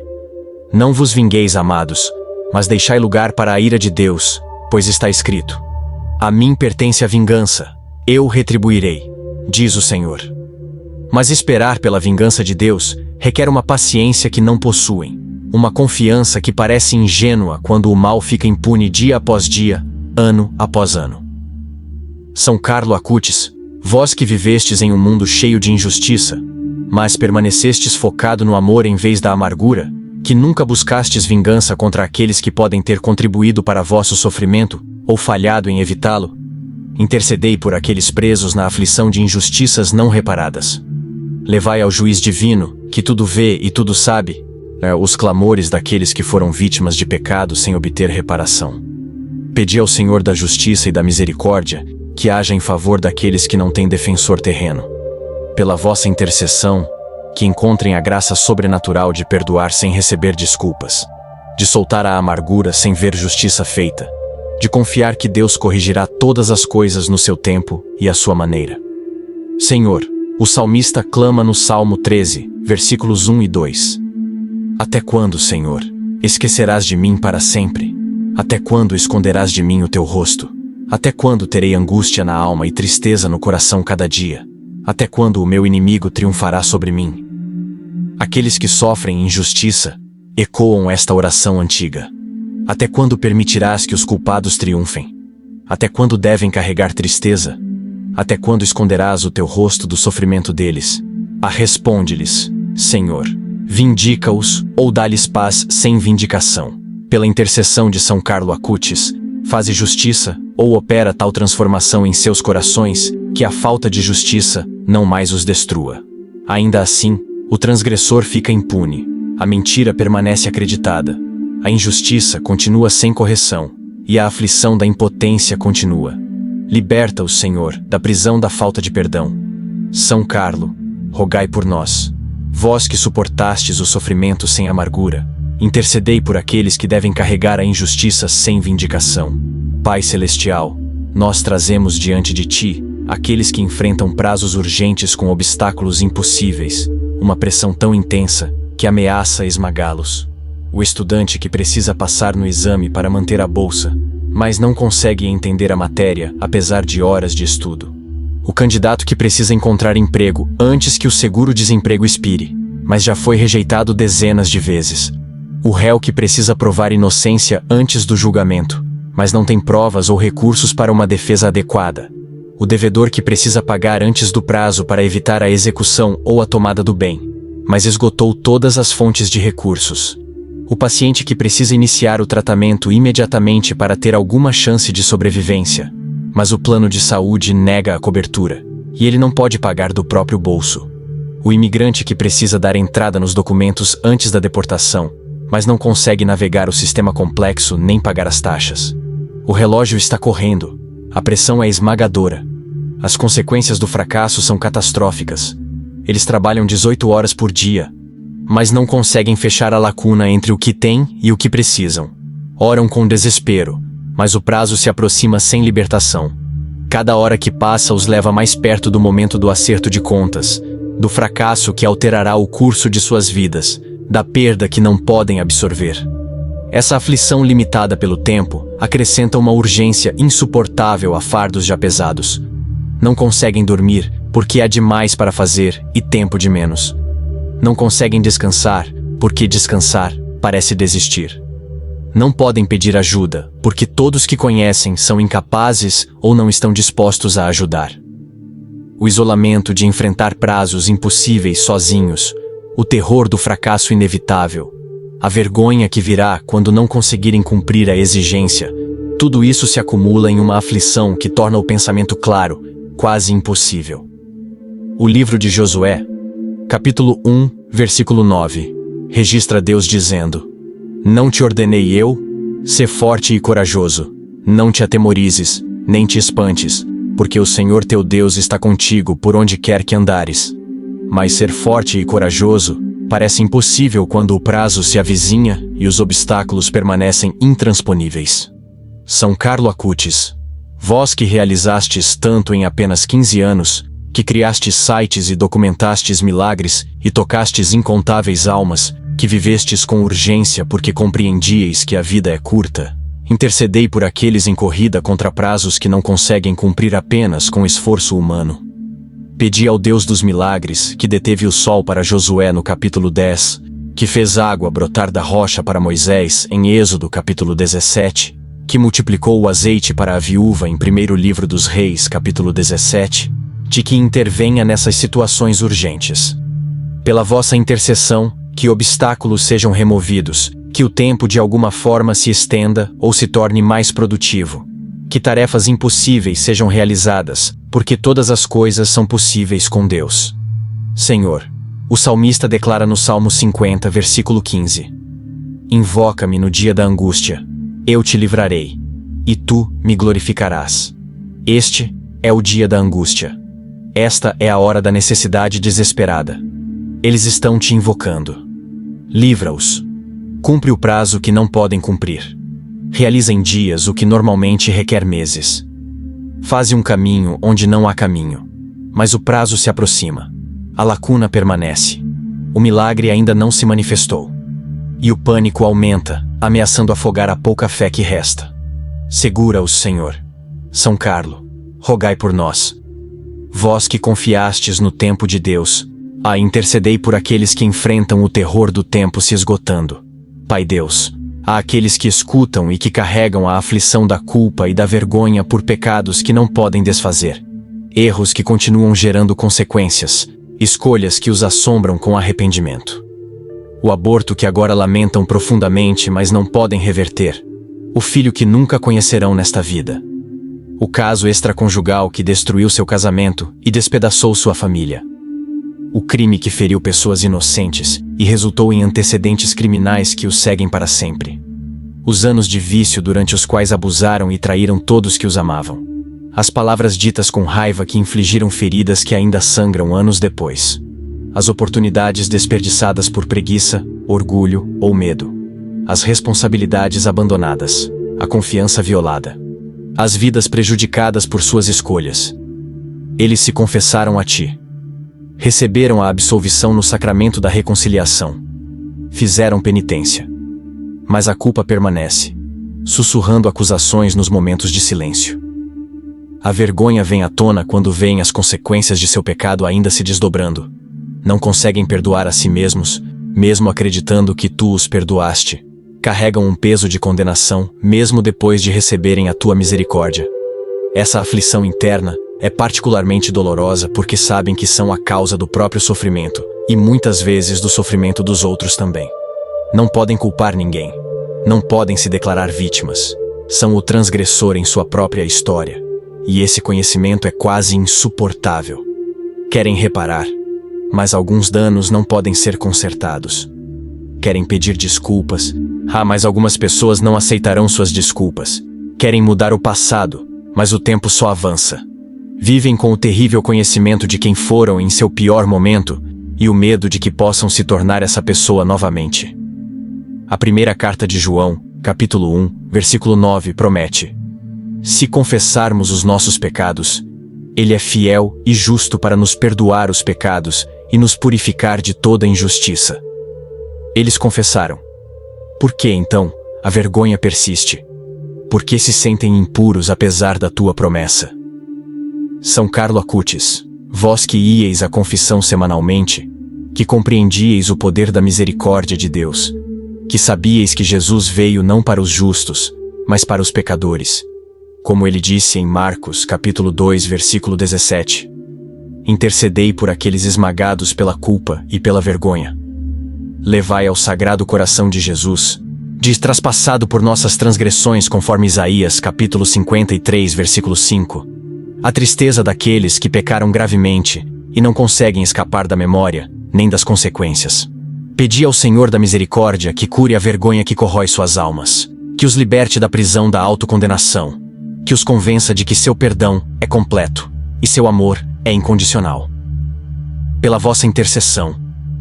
Não vos vingueis, amados, mas deixai lugar para a ira de Deus, pois está escrito: A mim pertence a vingança, eu retribuirei, diz o Senhor. Mas esperar pela vingança de Deus requer uma paciência que não possuem, uma confiança que parece ingênua quando o mal fica impune dia após dia, ano após ano. São Carlo Acutis, vós que vivestes em um mundo cheio de injustiça, mas permanecestes focado no amor em vez da amargura, que nunca buscastes vingança contra aqueles que podem ter contribuído para vosso sofrimento ou falhado em evitá-lo, intercedei por aqueles presos na aflição de injustiças não reparadas. Levai ao juiz divino, que tudo vê e tudo sabe, os clamores daqueles que foram vítimas de pecado sem obter reparação. Pedi ao Senhor da justiça e da misericórdia que haja em favor daqueles que não têm defensor terreno. Pela vossa intercessão, que encontrem a graça sobrenatural de perdoar sem receber desculpas, de soltar a amargura sem ver justiça feita, de confiar que Deus corrigirá todas as coisas no seu tempo e à sua maneira. Senhor, o salmista clama no Salmo 13, versículos 1 e 2. Até quando, Senhor? Esquecerás de mim para sempre? Até quando esconderás de mim o teu rosto? Até quando terei angústia na alma e tristeza no coração cada dia? Até quando o meu inimigo triunfará sobre mim? Aqueles que sofrem injustiça ecoam esta oração antiga. Até quando permitirás que os culpados triunfem? Até quando devem carregar tristeza? Até quando esconderás o teu rosto do sofrimento deles? Responde-lhes, Senhor, vindica-os ou dá-lhes paz sem vindicação. Pela intercessão de São Carlo Acutis, faze justiça ou opera tal transformação em seus corações que a falta de justiça não mais os destrua. Ainda assim, o transgressor fica impune, a mentira permanece acreditada, a injustiça continua sem correção e a aflição da impotência continua. Liberta-os, Senhor, da prisão da falta de perdão. São Carlo, rogai por nós. Vós que suportastes o sofrimento sem amargura, intercedei por aqueles que devem carregar a injustiça sem vindicação. Pai Celestial, nós trazemos diante de Ti aqueles que enfrentam prazos urgentes com obstáculos impossíveis, uma pressão tão intensa que ameaça esmagá-los. O estudante que precisa passar no exame para manter a bolsa, mas não consegue entender a matéria apesar de horas de estudo. O candidato que precisa encontrar emprego antes que o seguro-desemprego expire, mas já foi rejeitado dezenas de vezes. O réu que precisa provar inocência antes do julgamento, mas não tem provas ou recursos para uma defesa adequada. O devedor que precisa pagar antes do prazo para evitar a execução ou a tomada do bem, mas esgotou todas as fontes de recursos. O paciente que precisa iniciar o tratamento imediatamente para ter alguma chance de sobrevivência, mas o plano de saúde nega a cobertura, e ele não pode pagar do próprio bolso. O imigrante que precisa dar entrada nos documentos antes da deportação, mas não consegue navegar o sistema complexo nem pagar as taxas. O relógio está correndo, a pressão é esmagadora. As consequências do fracasso são catastróficas. Eles trabalham 18 horas por dia, mas não conseguem fechar a lacuna entre o que têm e o que precisam. Oram com desespero, mas o prazo se aproxima sem libertação. Cada hora que passa os leva mais perto do momento do acerto de contas, do fracasso que alterará o curso de suas vidas, da perda que não podem absorver. Essa aflição limitada pelo tempo acrescenta uma urgência insuportável a fardos já pesados. Não conseguem dormir porque há demais para fazer e tempo de menos. Não conseguem descansar porque descansar parece desistir. Não podem pedir ajuda porque todos que conhecem são incapazes ou não estão dispostos a ajudar. O isolamento de enfrentar prazos impossíveis sozinhos, o terror do fracasso inevitável, a vergonha que virá quando não conseguirem cumprir a exigência, tudo isso se acumula em uma aflição que torna o pensamento claro, quase impossível. O livro de Josué, capítulo 1, versículo 9, registra Deus dizendo: Não te ordenei eu? Sê forte e corajoso, não te atemorizes, nem te espantes, porque o Senhor teu Deus está contigo por onde quer que andares. Mas ser forte e corajoso parece impossível quando o prazo se avizinha e os obstáculos permanecem intransponíveis. São Carlo Acutis, vós que realizastes tanto em apenas 15 anos, que criastes sites e documentastes milagres e tocastes incontáveis almas, que vivestes com urgência porque compreendíeis que a vida é curta, intercedei por aqueles em corrida contra prazos que não conseguem cumprir apenas com esforço humano. Pedi ao Deus dos milagres, que deteve o sol para Josué no capítulo 10, que fez água brotar da rocha para Moisés em Êxodo capítulo 17, que multiplicou o azeite para a viúva em 1º livro dos Reis capítulo 17, de que intervenha nessas situações urgentes. Pela vossa intercessão, que obstáculos sejam removidos, que o tempo de alguma forma se estenda ou se torne mais produtivo, que tarefas impossíveis sejam realizadas, porque todas as coisas são possíveis com Deus. Senhor, o salmista declara no Salmo 50, versículo 15: Invoca-me no dia da angústia, eu te livrarei, e tu me glorificarás. Este é o dia da angústia. Esta é a hora da necessidade desesperada. Eles estão te invocando. Livra-os. Cumpre o prazo que não podem cumprir. Realiza em dias o que normalmente requer meses. Faze um caminho onde não há caminho. Mas o prazo se aproxima. A lacuna permanece. O milagre ainda não se manifestou. e o pânico aumenta, ameaçando afogar a pouca fé que resta. Segura-os, Senhor. São Carlo, rogai por nós. Vós que confiastes no tempo de Deus, intercedei por aqueles que enfrentam o terror do tempo se esgotando. Pai Deus, há aqueles que escutam e que carregam a aflição da culpa e da vergonha por pecados que não podem desfazer. Erros que continuam gerando consequências, escolhas que os assombram com arrependimento. O aborto que agora lamentam profundamente, mas não podem reverter. O filho que nunca conhecerão nesta vida. O caso extraconjugal que destruiu seu casamento e despedaçou sua família. O crime que feriu pessoas inocentes e resultou em antecedentes criminais que os seguem para sempre. Os anos de vício durante os quais abusaram e traíram todos que os amavam. As palavras ditas com raiva que infligiram feridas que ainda sangram anos depois. As oportunidades desperdiçadas por preguiça, orgulho ou medo. As responsabilidades abandonadas. A confiança violada. As vidas prejudicadas por suas escolhas. Eles se confessaram a ti. Receberam a absolvição no sacramento da reconciliação. Fizeram penitência. Mas a culpa permanece, sussurrando acusações nos momentos de silêncio. A vergonha vem à tona quando veem as consequências de seu pecado ainda se desdobrando. Não conseguem perdoar a si mesmos, mesmo acreditando que tu os perdoaste. Carregam um peso de condenação, mesmo depois de receberem a tua misericórdia. Essa aflição interna é particularmente dolorosa porque sabem que são a causa do próprio sofrimento, e muitas vezes do sofrimento dos outros também. Não podem culpar ninguém. Não podem se declarar vítimas. São o transgressor em sua própria história. E esse conhecimento é quase insuportável. Querem reparar, mas alguns danos não podem ser consertados. Querem pedir desculpas, mas algumas pessoas não aceitarão suas desculpas. Querem mudar o passado, mas o tempo só avança. Vivem com o terrível conhecimento de quem foram em seu pior momento e o medo de que possam se tornar essa pessoa novamente. A primeira carta de João, capítulo 1, versículo 9, promete: se confessarmos os nossos pecados, Ele é fiel e justo para nos perdoar os pecados e nos purificar de toda injustiça. Eles confessaram. Por que, então, a vergonha persiste? Por que se sentem impuros apesar da tua promessa? São Carlo Acutis, vós que íeis à confissão semanalmente, que compreendíeis o poder da misericórdia de Deus, que sabíeis que Jesus veio não para os justos, mas para os pecadores, como ele disse em Marcos, capítulo 2, versículo 17. Intercedei por aqueles esmagados pela culpa e pela vergonha. Levai ao Sagrado Coração de Jesus, traspassado por nossas transgressões conforme Isaías, capítulo 53, versículo 5, a tristeza daqueles que pecaram gravemente e não conseguem escapar da memória, nem das consequências. Pedi ao Senhor da misericórdia que cure a vergonha que corrói suas almas, que os liberte da prisão da autocondenação, que os convença de que seu perdão é completo e seu amor é incondicional. Pela vossa intercessão,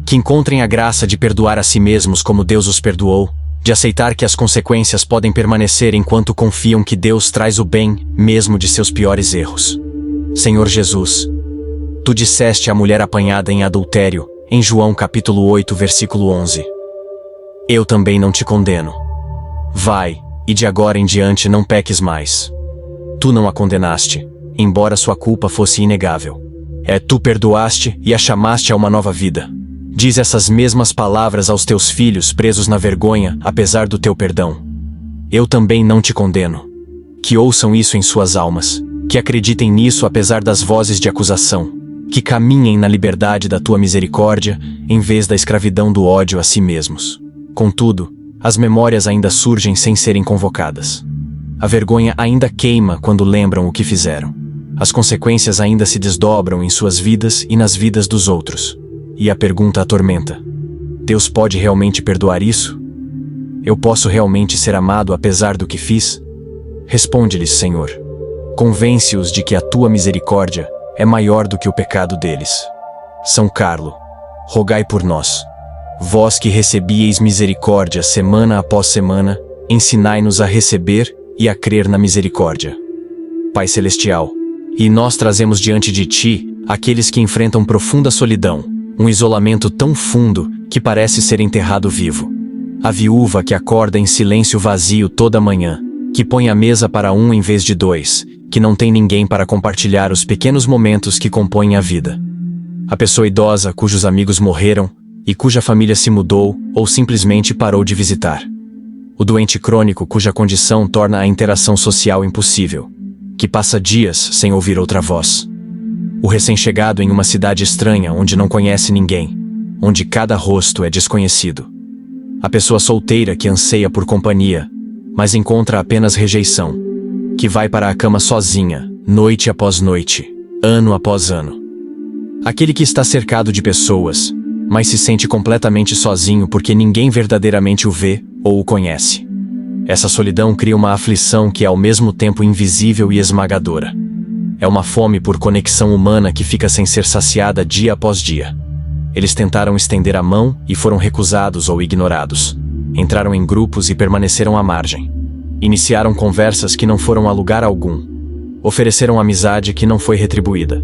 que encontrem a graça de perdoar a si mesmos como Deus os perdoou, de aceitar que as consequências podem permanecer enquanto confiam que Deus traz o bem, mesmo de seus piores erros. Senhor Jesus, tu disseste à mulher apanhada em adultério, em João capítulo 8, versículo 11. Eu também não te condeno. Vai, e de agora em diante não peques mais. Tu não a condenaste, embora sua culpa fosse inegável. Tu perdoaste e a chamaste a uma nova vida. Diz essas mesmas palavras aos teus filhos presos na vergonha, apesar do teu perdão. Eu também não te condeno. Que ouçam isso em suas almas, que acreditem nisso apesar das vozes de acusação, que caminhem na liberdade da tua misericórdia, em vez da escravidão do ódio a si mesmos. Contudo, as memórias ainda surgem sem serem convocadas. A vergonha ainda queima quando lembram o que fizeram. As consequências ainda se desdobram em suas vidas e nas vidas dos outros. E a pergunta atormenta: Deus pode realmente perdoar isso? Eu posso realmente ser amado apesar do que fiz? Responde-lhes, Senhor. Convence-os de que a tua misericórdia é maior do que o pecado deles. São Carlo, rogai por nós. Vós que recebieis misericórdia semana após semana, ensinai-nos a receber e a crer na misericórdia. Pai Celestial, e nós trazemos diante de ti aqueles que enfrentam profunda solidão, um isolamento tão fundo que parece ser enterrado vivo. A viúva que acorda em silêncio vazio toda manhã, que põe a mesa para um em vez de dois, que não tem ninguém para compartilhar os pequenos momentos que compõem a vida. A pessoa idosa cujos amigos morreram e cuja família se mudou ou simplesmente parou de visitar. O doente crônico cuja condição torna a interação social impossível, que passa dias sem ouvir outra voz. O recém-chegado em uma cidade estranha onde não conhece ninguém, onde cada rosto é desconhecido. A pessoa solteira que anseia por companhia, mas encontra apenas rejeição, que vai para a cama sozinha, noite após noite, ano após ano. Aquele que está cercado de pessoas, mas se sente completamente sozinho porque ninguém verdadeiramente o vê ou o conhece. Essa solidão cria uma aflição que é ao mesmo tempo invisível e esmagadora. É uma fome por conexão humana que fica sem ser saciada dia após dia. Eles tentaram estender a mão e foram recusados ou ignorados. Entraram em grupos e permaneceram à margem. Iniciaram conversas que não foram a lugar algum. Ofereceram amizade que não foi retribuída.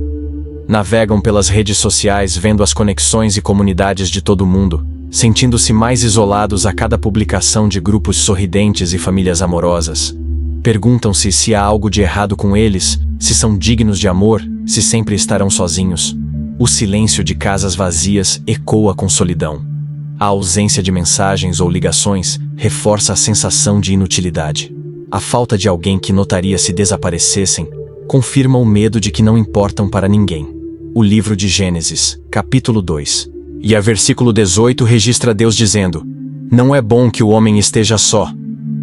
Navegam pelas redes sociais vendo as conexões e comunidades de todo mundo, sentindo-se mais isolados a cada publicação de grupos sorridentes e famílias amorosas. Perguntam-se se há algo de errado com eles, se são dignos de amor, se sempre estarão sozinhos. O silêncio de casas vazias ecoa com solidão. A ausência de mensagens ou ligações reforça a sensação de inutilidade. A falta de alguém que notaria se desaparecessem confirma o medo de que não importam para ninguém. O livro de Gênesis, capítulo 2. E a versículo 18 registra Deus dizendo: Não é bom que o homem esteja só.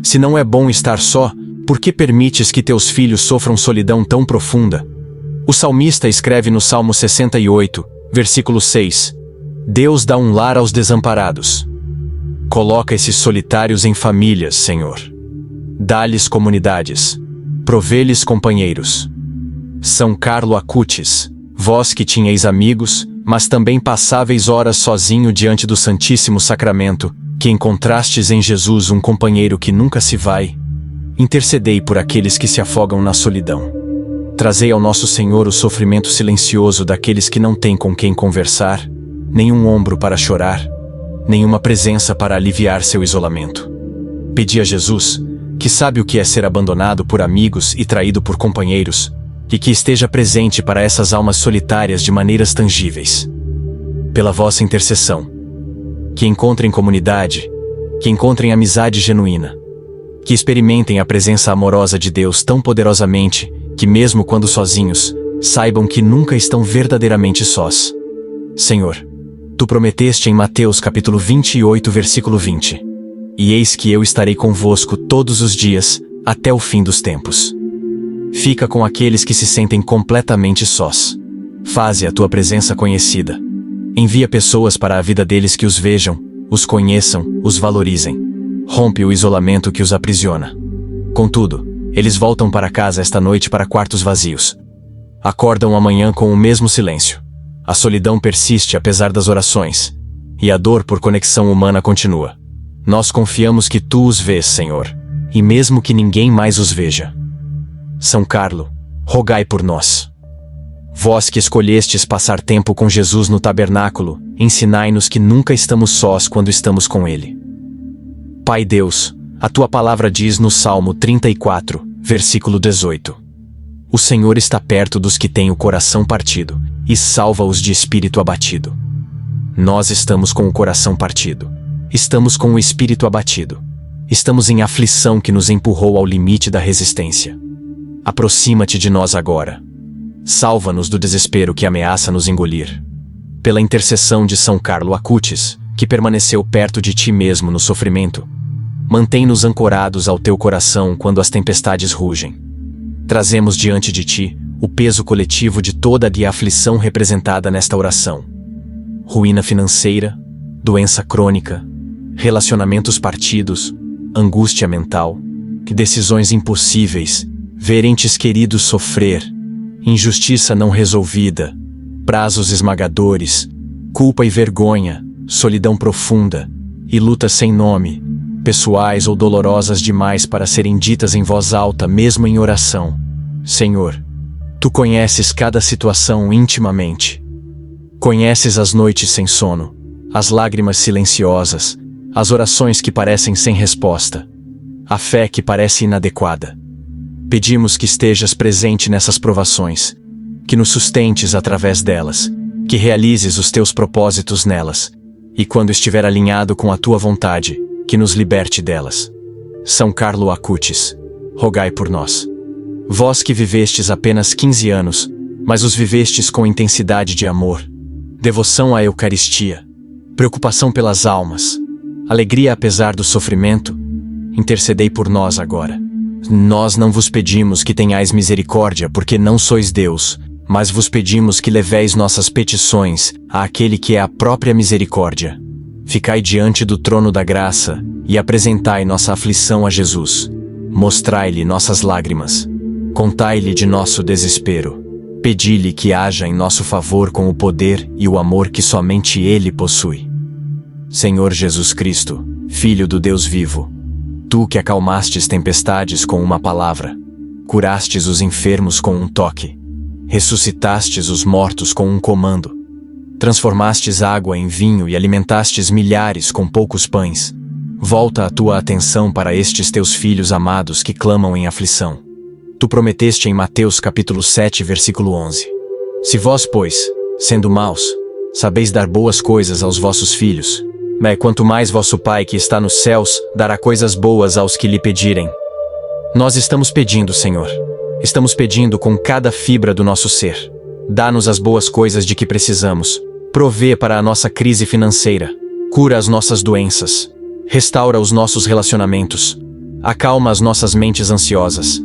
Se não é bom estar só, por que permites que teus filhos sofram solidão tão profunda? O salmista escreve no Salmo 68, versículo 6: Deus dá um lar aos desamparados. Coloca esses solitários em famílias, Senhor. Dá-lhes comunidades. Provê-lhes companheiros. São Carlo Acutis, vós que tinhais amigos, mas também passáveis horas sozinho diante do Santíssimo Sacramento, que encontrastes em Jesus um companheiro que nunca se vai, intercedei por aqueles que se afogam na solidão. Trazei ao nosso Senhor o sofrimento silencioso daqueles que não têm com quem conversar, nenhum ombro para chorar, nenhuma presença para aliviar seu isolamento. Pedi a Jesus, que sabe o que é ser abandonado por amigos e traído por companheiros, e que esteja presente para essas almas solitárias de maneiras tangíveis. Pela vossa intercessão. Que encontrem comunidade, que encontrem amizade genuína, que experimentem a presença amorosa de Deus tão poderosamente, que mesmo quando sozinhos, saibam que nunca estão verdadeiramente sós. Senhor, Tu prometeste em Mateus capítulo 28, versículo 20: E eis que eu estarei convosco todos os dias, até o fim dos tempos. Fica com aqueles que se sentem completamente sós. Faze a Tua presença conhecida. Envia pessoas para a vida deles que os vejam, os conheçam, os valorizem. Rompe o isolamento que os aprisiona. Contudo, eles voltam para casa esta noite para quartos vazios. Acordam amanhã com o mesmo silêncio. A solidão persiste apesar das orações. E a dor por conexão humana continua. Nós confiamos que Tu os vês, Senhor, e mesmo que ninguém mais os veja. São Carlo, rogai por nós. Vós que escolhestes passar tempo com Jesus no tabernáculo, ensinai-nos que nunca estamos sós quando estamos com Ele. Pai Deus, a Tua palavra diz no Salmo 34, versículo 18: O Senhor está perto dos que têm o coração partido, e salva-os de espírito abatido. Nós estamos com o coração partido. Estamos com o espírito abatido. Estamos em aflição que nos empurrou ao limite da resistência. Aproxima-te de nós agora. Salva-nos do desespero que ameaça nos engolir. Pela intercessão de São Carlo Acutis, que permaneceu perto de Ti mesmo no sofrimento, mantém-nos ancorados ao Teu coração quando as tempestades rugem. Trazemos diante de Ti o peso coletivo de toda a aflição representada nesta oração. Ruína financeira, doença crônica, relacionamentos partidos, angústia mental, decisões impossíveis, ver entes queridos sofrer, injustiça não resolvida, prazos esmagadores, culpa e vergonha, solidão profunda e lutas sem nome, pessoais ou dolorosas demais para serem ditas em voz alta mesmo em oração. Senhor, Tu conheces cada situação intimamente. Conheces as noites sem sono, as lágrimas silenciosas, as orações que parecem sem resposta, a fé que parece inadequada. Pedimos que estejas presente nessas provações, que nos sustentes através delas, que realizes os teus propósitos nelas, e quando estiver alinhado com a tua vontade, que nos liberte delas. São Carlo Acutis, rogai por nós. Vós que vivestes apenas 15 anos, mas os vivestes com intensidade de amor, devoção à Eucaristia, preocupação pelas almas, alegria apesar do sofrimento, intercedei por nós agora. Nós não vos pedimos que tenhais misericórdia porque não sois Deus, mas vos pedimos que leveis nossas petições àquele que é a própria misericórdia. Ficai diante do trono da graça e apresentai nossa aflição a Jesus. Mostrai-lhe nossas lágrimas. Contai-lhe de nosso desespero. Pedi-lhe que haja em nosso favor com o poder e o amor que somente Ele possui. Senhor Jesus Cristo, Filho do Deus vivo, Tu que acalmastes tempestades com uma palavra, curastes os enfermos com um toque, ressuscitastes os mortos com um comando, transformastes água em vinho e alimentastes milhares com poucos pães, volta a tua atenção para estes teus filhos amados que clamam em aflição. Tu prometeste em Mateus capítulo 7, versículo 11. Se vós, pois, sendo maus, sabeis dar boas coisas aos vossos filhos, quanto mais vosso Pai que está nos céus dará coisas boas aos que lhe pedirem. Nós estamos pedindo, Senhor. Estamos pedindo com cada fibra do nosso ser. Dá-nos as boas coisas de que precisamos. Provê para a nossa crise financeira. Cura as nossas doenças. Restaura os nossos relacionamentos. Acalma as nossas mentes ansiosas.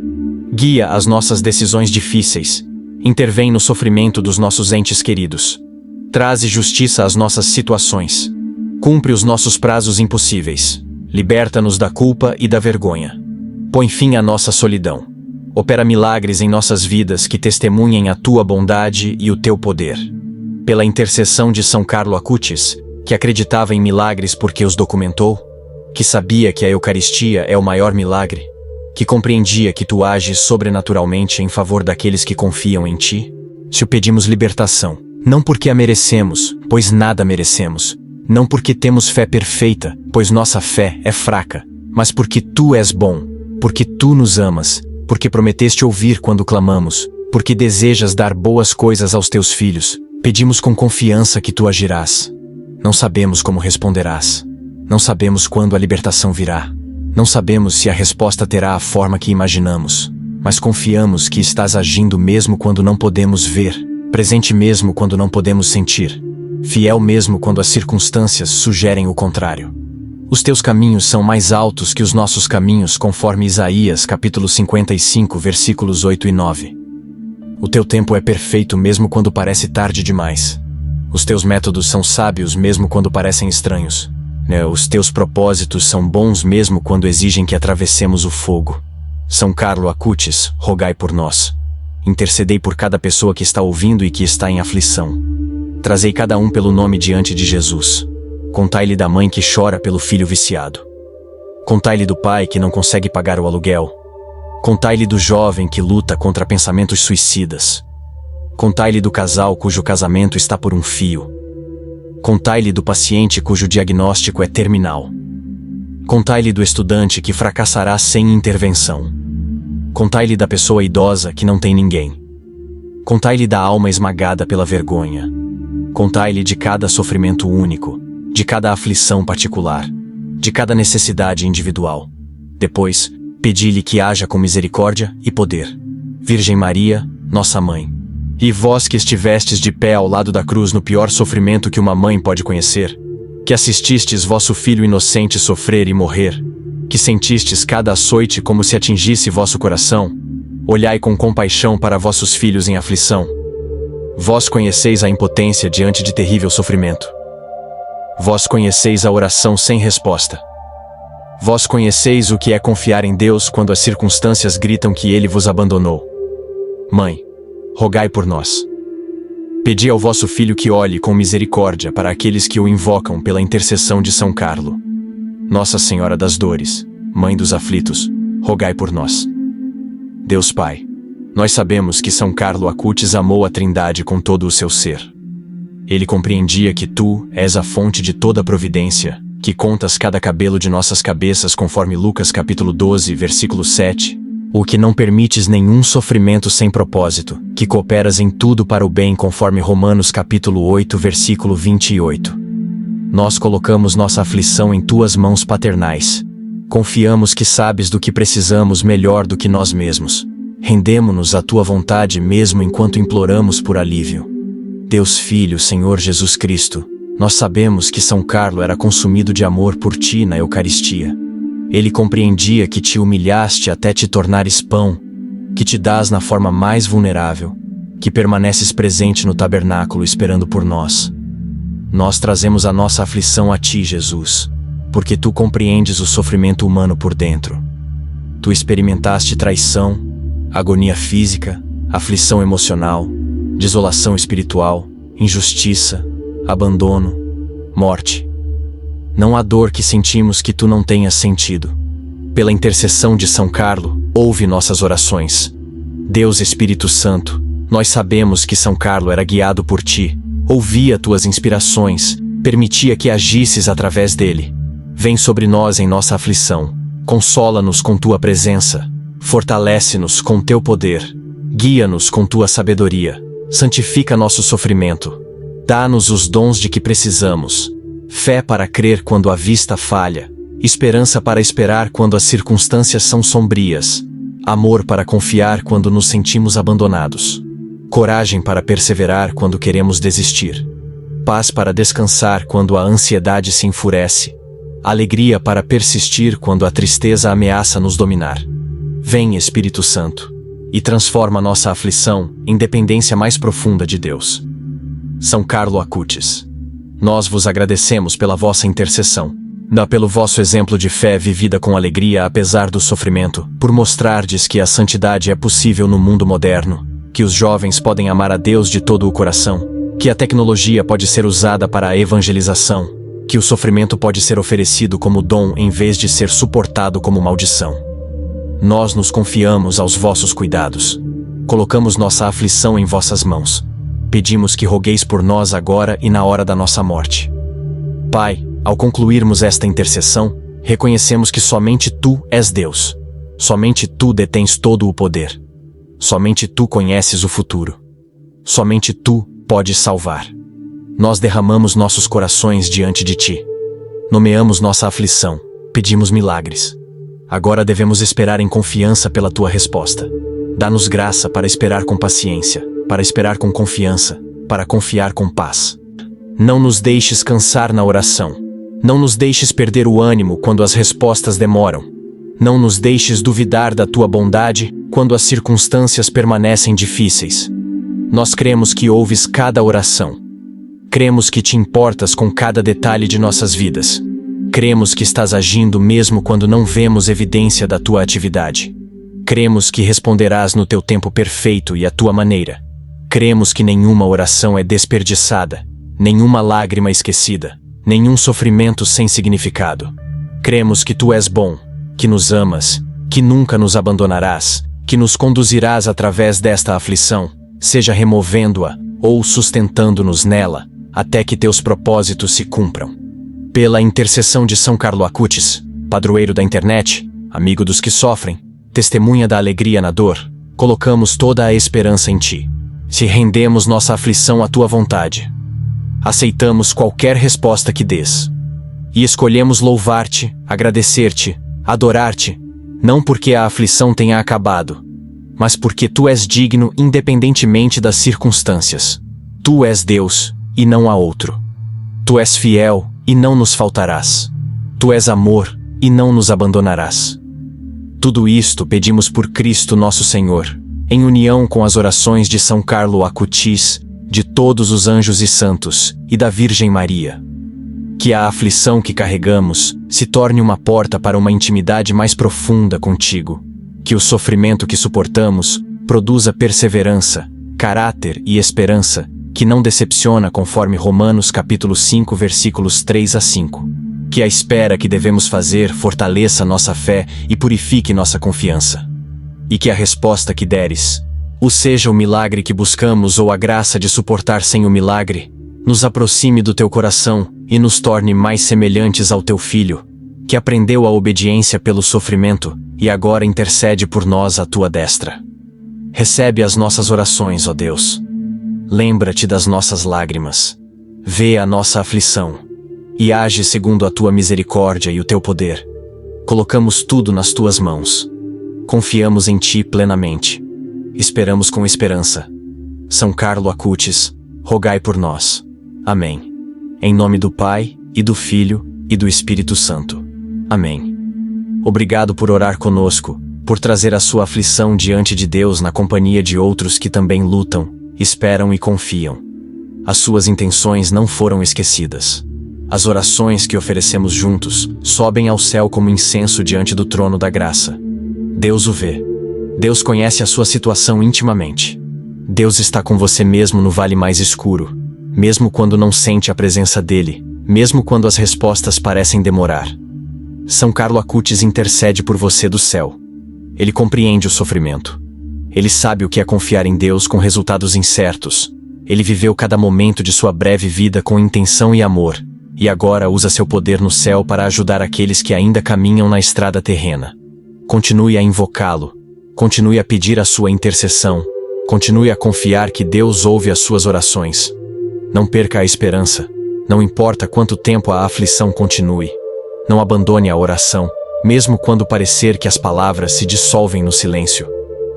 Guia as nossas decisões difíceis. Intervém no sofrimento dos nossos entes queridos. Traze justiça às nossas situações. Cumpre os nossos prazos impossíveis. Liberta-nos da culpa e da vergonha. Põe fim à nossa solidão. Opera milagres em nossas vidas que testemunhem a tua bondade e o teu poder. Pela intercessão de São Carlo Acutis, que acreditava em milagres porque os documentou, que sabia que a Eucaristia é o maior milagre, que compreendia que tu ages sobrenaturalmente em favor daqueles que confiam em ti, te pedimos libertação, não porque a merecemos, pois nada merecemos, não porque temos fé perfeita, pois nossa fé é fraca, mas porque tu és bom, porque tu nos amas, porque prometeste ouvir quando clamamos, porque desejas dar boas coisas aos teus filhos, pedimos com confiança que tu agirás. Não sabemos como responderás. Não sabemos quando a libertação virá. Não sabemos se a resposta terá a forma que imaginamos, mas confiamos que estás agindo mesmo quando não podemos ver, presente mesmo quando não podemos sentir, fiel mesmo quando as circunstâncias sugerem o contrário. Os teus caminhos são mais altos que os nossos caminhos, conforme Isaías capítulo 55, versículos 8 e 9. O teu tempo é perfeito mesmo quando parece tarde demais. Os teus métodos são sábios mesmo quando parecem estranhos. Os teus propósitos são bons mesmo quando exigem que atravessemos o fogo. São Carlo Acutis, rogai por nós. Intercedei por cada pessoa que está ouvindo e que está em aflição. Trazei cada um pelo nome diante de Jesus. Contai-lhe da mãe que chora pelo filho viciado. Contai-lhe do pai que não consegue pagar o aluguel. Contai-lhe do jovem que luta contra pensamentos suicidas. Contai-lhe do casal cujo casamento está por um fio. Contai-lhe do paciente cujo diagnóstico é terminal. Contai-lhe do estudante que fracassará sem intervenção. Contai-lhe da pessoa idosa que não tem ninguém. Contai-lhe da alma esmagada pela vergonha. Contai-lhe de cada sofrimento único, de cada aflição particular, de cada necessidade individual. Depois, pedi-lhe que haja com misericórdia e poder. Virgem Maria, nossa mãe, e vós que estivestes de pé ao lado da cruz no pior sofrimento que uma mãe pode conhecer, que assististes vosso filho inocente sofrer e morrer, que sentistes cada açoite como se atingisse vosso coração, olhai com compaixão para vossos filhos em aflição. Vós conheceis a impotência diante de terrível sofrimento. Vós conheceis a oração sem resposta. Vós conheceis o que é confiar em Deus quando as circunstâncias gritam que Ele vos abandonou. Mãe, rogai por nós. Pedi ao vosso Filho que olhe com misericórdia para aqueles que o invocam pela intercessão de São Carlo. Nossa Senhora das Dores, Mãe dos aflitos, rogai por nós. Deus Pai, nós sabemos que São Carlo Acutis amou a Trindade com todo o seu ser. Ele compreendia que tu és a fonte de toda providência que contas cada cabelo de nossas cabeças conforme Lucas capítulo 12, versículo 7, o que não permites nenhum sofrimento sem propósito, que cooperas em tudo para o bem conforme Romanos capítulo 8, versículo 28. Nós colocamos nossa aflição em tuas mãos paternais. Confiamos que sabes do que precisamos melhor do que nós mesmos. Rendemo-nos à tua vontade mesmo enquanto imploramos por alívio. Deus Filho, Senhor Jesus Cristo, nós sabemos que São Carlo era consumido de amor por ti na Eucaristia. Ele compreendia que te humilhaste até te tornares pão, que te dás na forma mais vulnerável, que permaneces presente no tabernáculo esperando por nós. Nós trazemos a nossa aflição a ti, Jesus, porque tu compreendes o sofrimento humano por dentro. Tu experimentaste traição, agonia física, aflição emocional, desolação espiritual, injustiça, abandono, morte. Não há dor que sentimos que tu não tenhas sentido. Pela intercessão de São Carlo, ouve nossas orações. Deus Espírito Santo, nós sabemos que São Carlo era guiado por ti, ouvia tuas inspirações, permitia que agisses através dele. Vem sobre nós em nossa aflição, consola-nos com tua presença, fortalece-nos com teu poder, guia-nos com tua sabedoria, santifica nosso sofrimento, dá-nos os dons de que precisamos, fé para crer quando a vista falha, esperança para esperar quando as circunstâncias são sombrias, amor para confiar quando nos sentimos abandonados, coragem para perseverar quando queremos desistir, paz para descansar quando a ansiedade se enfurece, alegria para persistir quando a tristeza ameaça nos dominar. Vem, Espírito Santo, e transforma nossa aflição em dependência mais profunda de Deus. São Carlo Acutis, nós vos agradecemos pela vossa intercessão, pelo vosso exemplo de fé vivida com alegria apesar do sofrimento, por mostrardes que a santidade é possível no mundo moderno, que os jovens podem amar a Deus de todo o coração, que a tecnologia pode ser usada para a evangelização, que o sofrimento pode ser oferecido como dom em vez de ser suportado como maldição. Nós nos confiamos aos vossos cuidados. Colocamos nossa aflição em vossas mãos. Pedimos que rogueis por nós agora e na hora da nossa morte. Pai, ao concluirmos esta intercessão, reconhecemos que somente Tu és Deus. Somente Tu detens todo o poder. Somente Tu conheces o futuro. Somente Tu podes salvar. Nós derramamos nossos corações diante de Ti. Nomeamos nossa aflição, pedimos milagres. Agora devemos esperar em confiança pela Tua resposta. Dá-nos graça para esperar com paciência, para esperar com confiança, para confiar com paz. Não nos deixes cansar na oração. Não nos deixes perder o ânimo quando as respostas demoram. Não nos deixes duvidar da Tua bondade quando as circunstâncias permanecem difíceis. Nós cremos que ouves cada oração. Cremos que Te importas com cada detalhe de nossas vidas. Cremos que estás agindo mesmo quando não vemos evidência da Tua atividade. Cremos que responderás no Teu tempo perfeito e à Tua maneira. Cremos que nenhuma oração é desperdiçada, nenhuma lágrima esquecida, nenhum sofrimento sem significado. Cremos que Tu és bom, que nos amas, que nunca nos abandonarás, que nos conduzirás através desta aflição, seja removendo-a ou sustentando-nos nela, até que Teus propósitos se cumpram. Pela intercessão de São Carlo Acutis, padroeiro da internet, amigo dos que sofrem, testemunha da alegria na dor, colocamos toda a esperança em Ti. Se rendemos nossa aflição à Tua vontade. Aceitamos qualquer resposta que dês. E escolhemos louvar-Te, agradecer-Te, adorar-Te, não porque a aflição tenha acabado, mas porque Tu és digno independentemente das circunstâncias. Tu és Deus, e não há outro. Tu és fiel, e não nos faltarás. Tu és amor, e não nos abandonarás. Tudo isto pedimos por Cristo nosso Senhor, em união com as orações de São Carlo Acutis, de todos os anjos e santos, e da Virgem Maria. Que a aflição que carregamos se torne uma porta para uma intimidade mais profunda contigo. Que o sofrimento que suportamos produza perseverança, caráter e esperança, que não decepciona conforme Romanos capítulo 5 versículos 3 a 5. Que a espera que devemos fazer fortaleça nossa fé e purifique nossa confiança. E que a resposta que deres, seja o milagre que buscamos ou a graça de suportar sem o milagre, nos aproxime do teu coração e nos torne mais semelhantes ao teu Filho, que aprendeu a obediência pelo sofrimento e agora intercede por nós à tua destra. Recebe as nossas orações, ó Deus. Lembra-te das nossas lágrimas. Vê a nossa aflição e age segundo a tua misericórdia e o teu poder. Colocamos tudo nas tuas mãos. Confiamos em ti plenamente. Esperamos com esperança. São Carlo Acutis, rogai por nós. Amém. Em nome do Pai, e do Filho, e do Espírito Santo. Amém. Obrigado por orar conosco, por trazer a sua aflição diante de Deus na companhia de outros que também lutam, esperam e confiam. As suas intenções não foram esquecidas. As orações que oferecemos juntos sobem ao céu como incenso diante do trono da graça. Deus o vê. Deus conhece a sua situação intimamente. Deus está com você mesmo no vale mais escuro, mesmo quando não sente a presença dele, mesmo quando as respostas parecem demorar. São Carlo Acutis intercede por você do céu. Ele compreende o sofrimento. Ele sabe o que é confiar em Deus com resultados incertos. Ele viveu cada momento de sua breve vida com intenção e amor, e agora usa seu poder no céu para ajudar aqueles que ainda caminham na estrada terrena. Continue a invocá-lo. Continue a pedir a sua intercessão. Continue a confiar que Deus ouve as suas orações. Não perca a esperança. Não importa quanto tempo a aflição continue. Não abandone a oração, mesmo quando parecer que as palavras se dissolvem no silêncio.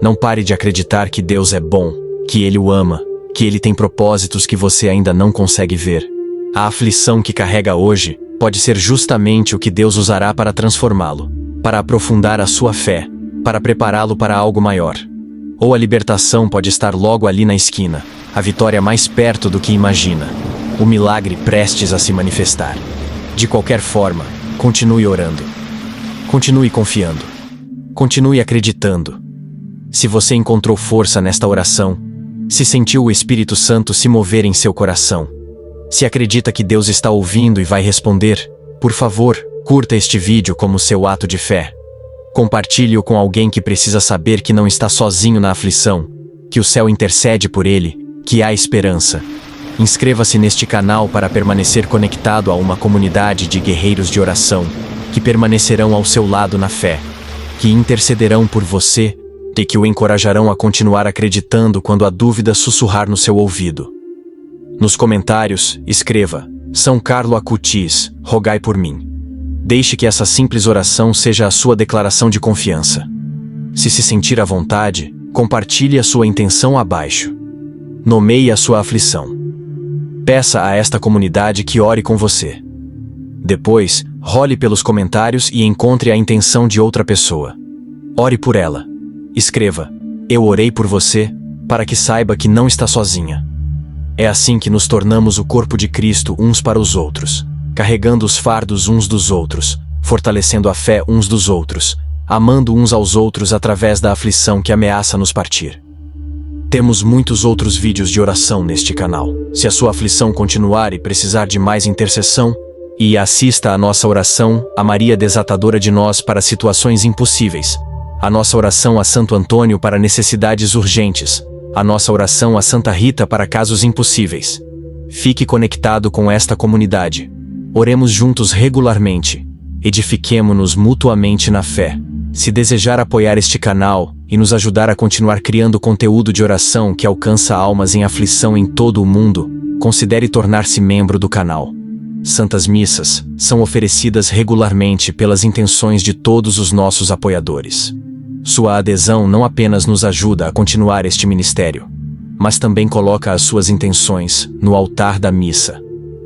Não pare de acreditar que Deus é bom, que Ele o ama, que Ele tem propósitos que você ainda não consegue ver. A aflição que carrega hoje pode ser justamente o que Deus usará para transformá-lo, para aprofundar a sua fé, para prepará-lo para algo maior. Ou a libertação pode estar logo ali na esquina, a vitória mais perto do que imagina, o milagre prestes a se manifestar. De qualquer forma, continue orando. Continue confiando. Continue acreditando. Se você encontrou força nesta oração, se sentiu o Espírito Santo se mover em seu coração, se acredita que Deus está ouvindo e vai responder, por favor, curta este vídeo como seu ato de fé. Compartilhe-o com alguém que precisa saber que não está sozinho na aflição, que o céu intercede por ele, que há esperança. Inscreva-se neste canal para permanecer conectado a uma comunidade de guerreiros de oração, que permanecerão ao seu lado na fé, que intercederão por você e que o encorajarão a continuar acreditando quando a dúvida sussurrar no seu ouvido. Nos comentários, escreva: São Carlo Acutis, rogai por mim. Deixe que essa simples oração seja a sua declaração de confiança. Se se sentir à vontade, compartilhe a sua intenção abaixo. Nomeie a sua aflição. Peça a esta comunidade que ore com você. Depois, role pelos comentários e encontre a intenção de outra pessoa. Ore por ela. Escreva: Eu orei por você, para que saiba que não está sozinha. É assim que nos tornamos o corpo de Cristo uns para os outros, carregando os fardos uns dos outros, fortalecendo a fé uns dos outros, amando uns aos outros através da aflição que ameaça nos partir. Temos muitos outros vídeos de oração neste canal. Se a sua aflição continuar e precisar de mais intercessão, e assista à nossa oração, a Maria Desatadora de Nós para situações impossíveis, a nossa oração a Santo Antônio para necessidades urgentes, a nossa oração a Santa Rita para casos impossíveis. Fique conectado com esta comunidade. Oremos juntos regularmente. Edifiquemo-nos mutuamente na fé. Se desejar apoiar este canal e nos ajudar a continuar criando conteúdo de oração que alcança almas em aflição em todo o mundo, considere tornar-se membro do canal. Santas missas são oferecidas regularmente pelas intenções de todos os nossos apoiadores. Sua adesão não apenas nos ajuda a continuar este ministério, mas também coloca as suas intenções no altar da missa,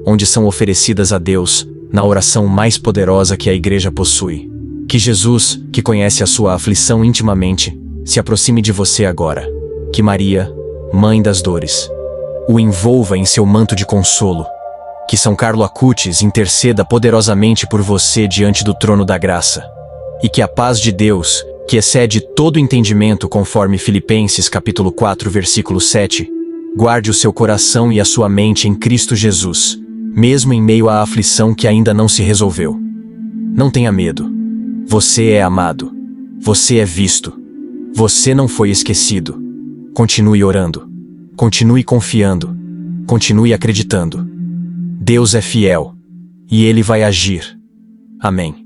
onde são oferecidas a Deus na oração mais poderosa que a Igreja possui. Que Jesus, que conhece a sua aflição intimamente, se aproxime de você agora. Que Maria, Mãe das Dores, o envolva em seu manto de consolo. Que São Carlo Acutis interceda poderosamente por você diante do trono da graça. E que a paz de Deus, que excede todo entendimento conforme Filipenses capítulo 4 versículo 7, guarde o seu coração e a sua mente em Cristo Jesus, mesmo em meio à aflição que ainda não se resolveu. Não tenha medo. Você é amado. Você é visto. Você não foi esquecido. Continue orando. Continue confiando. Continue acreditando. Deus é fiel. E Ele vai agir. Amém.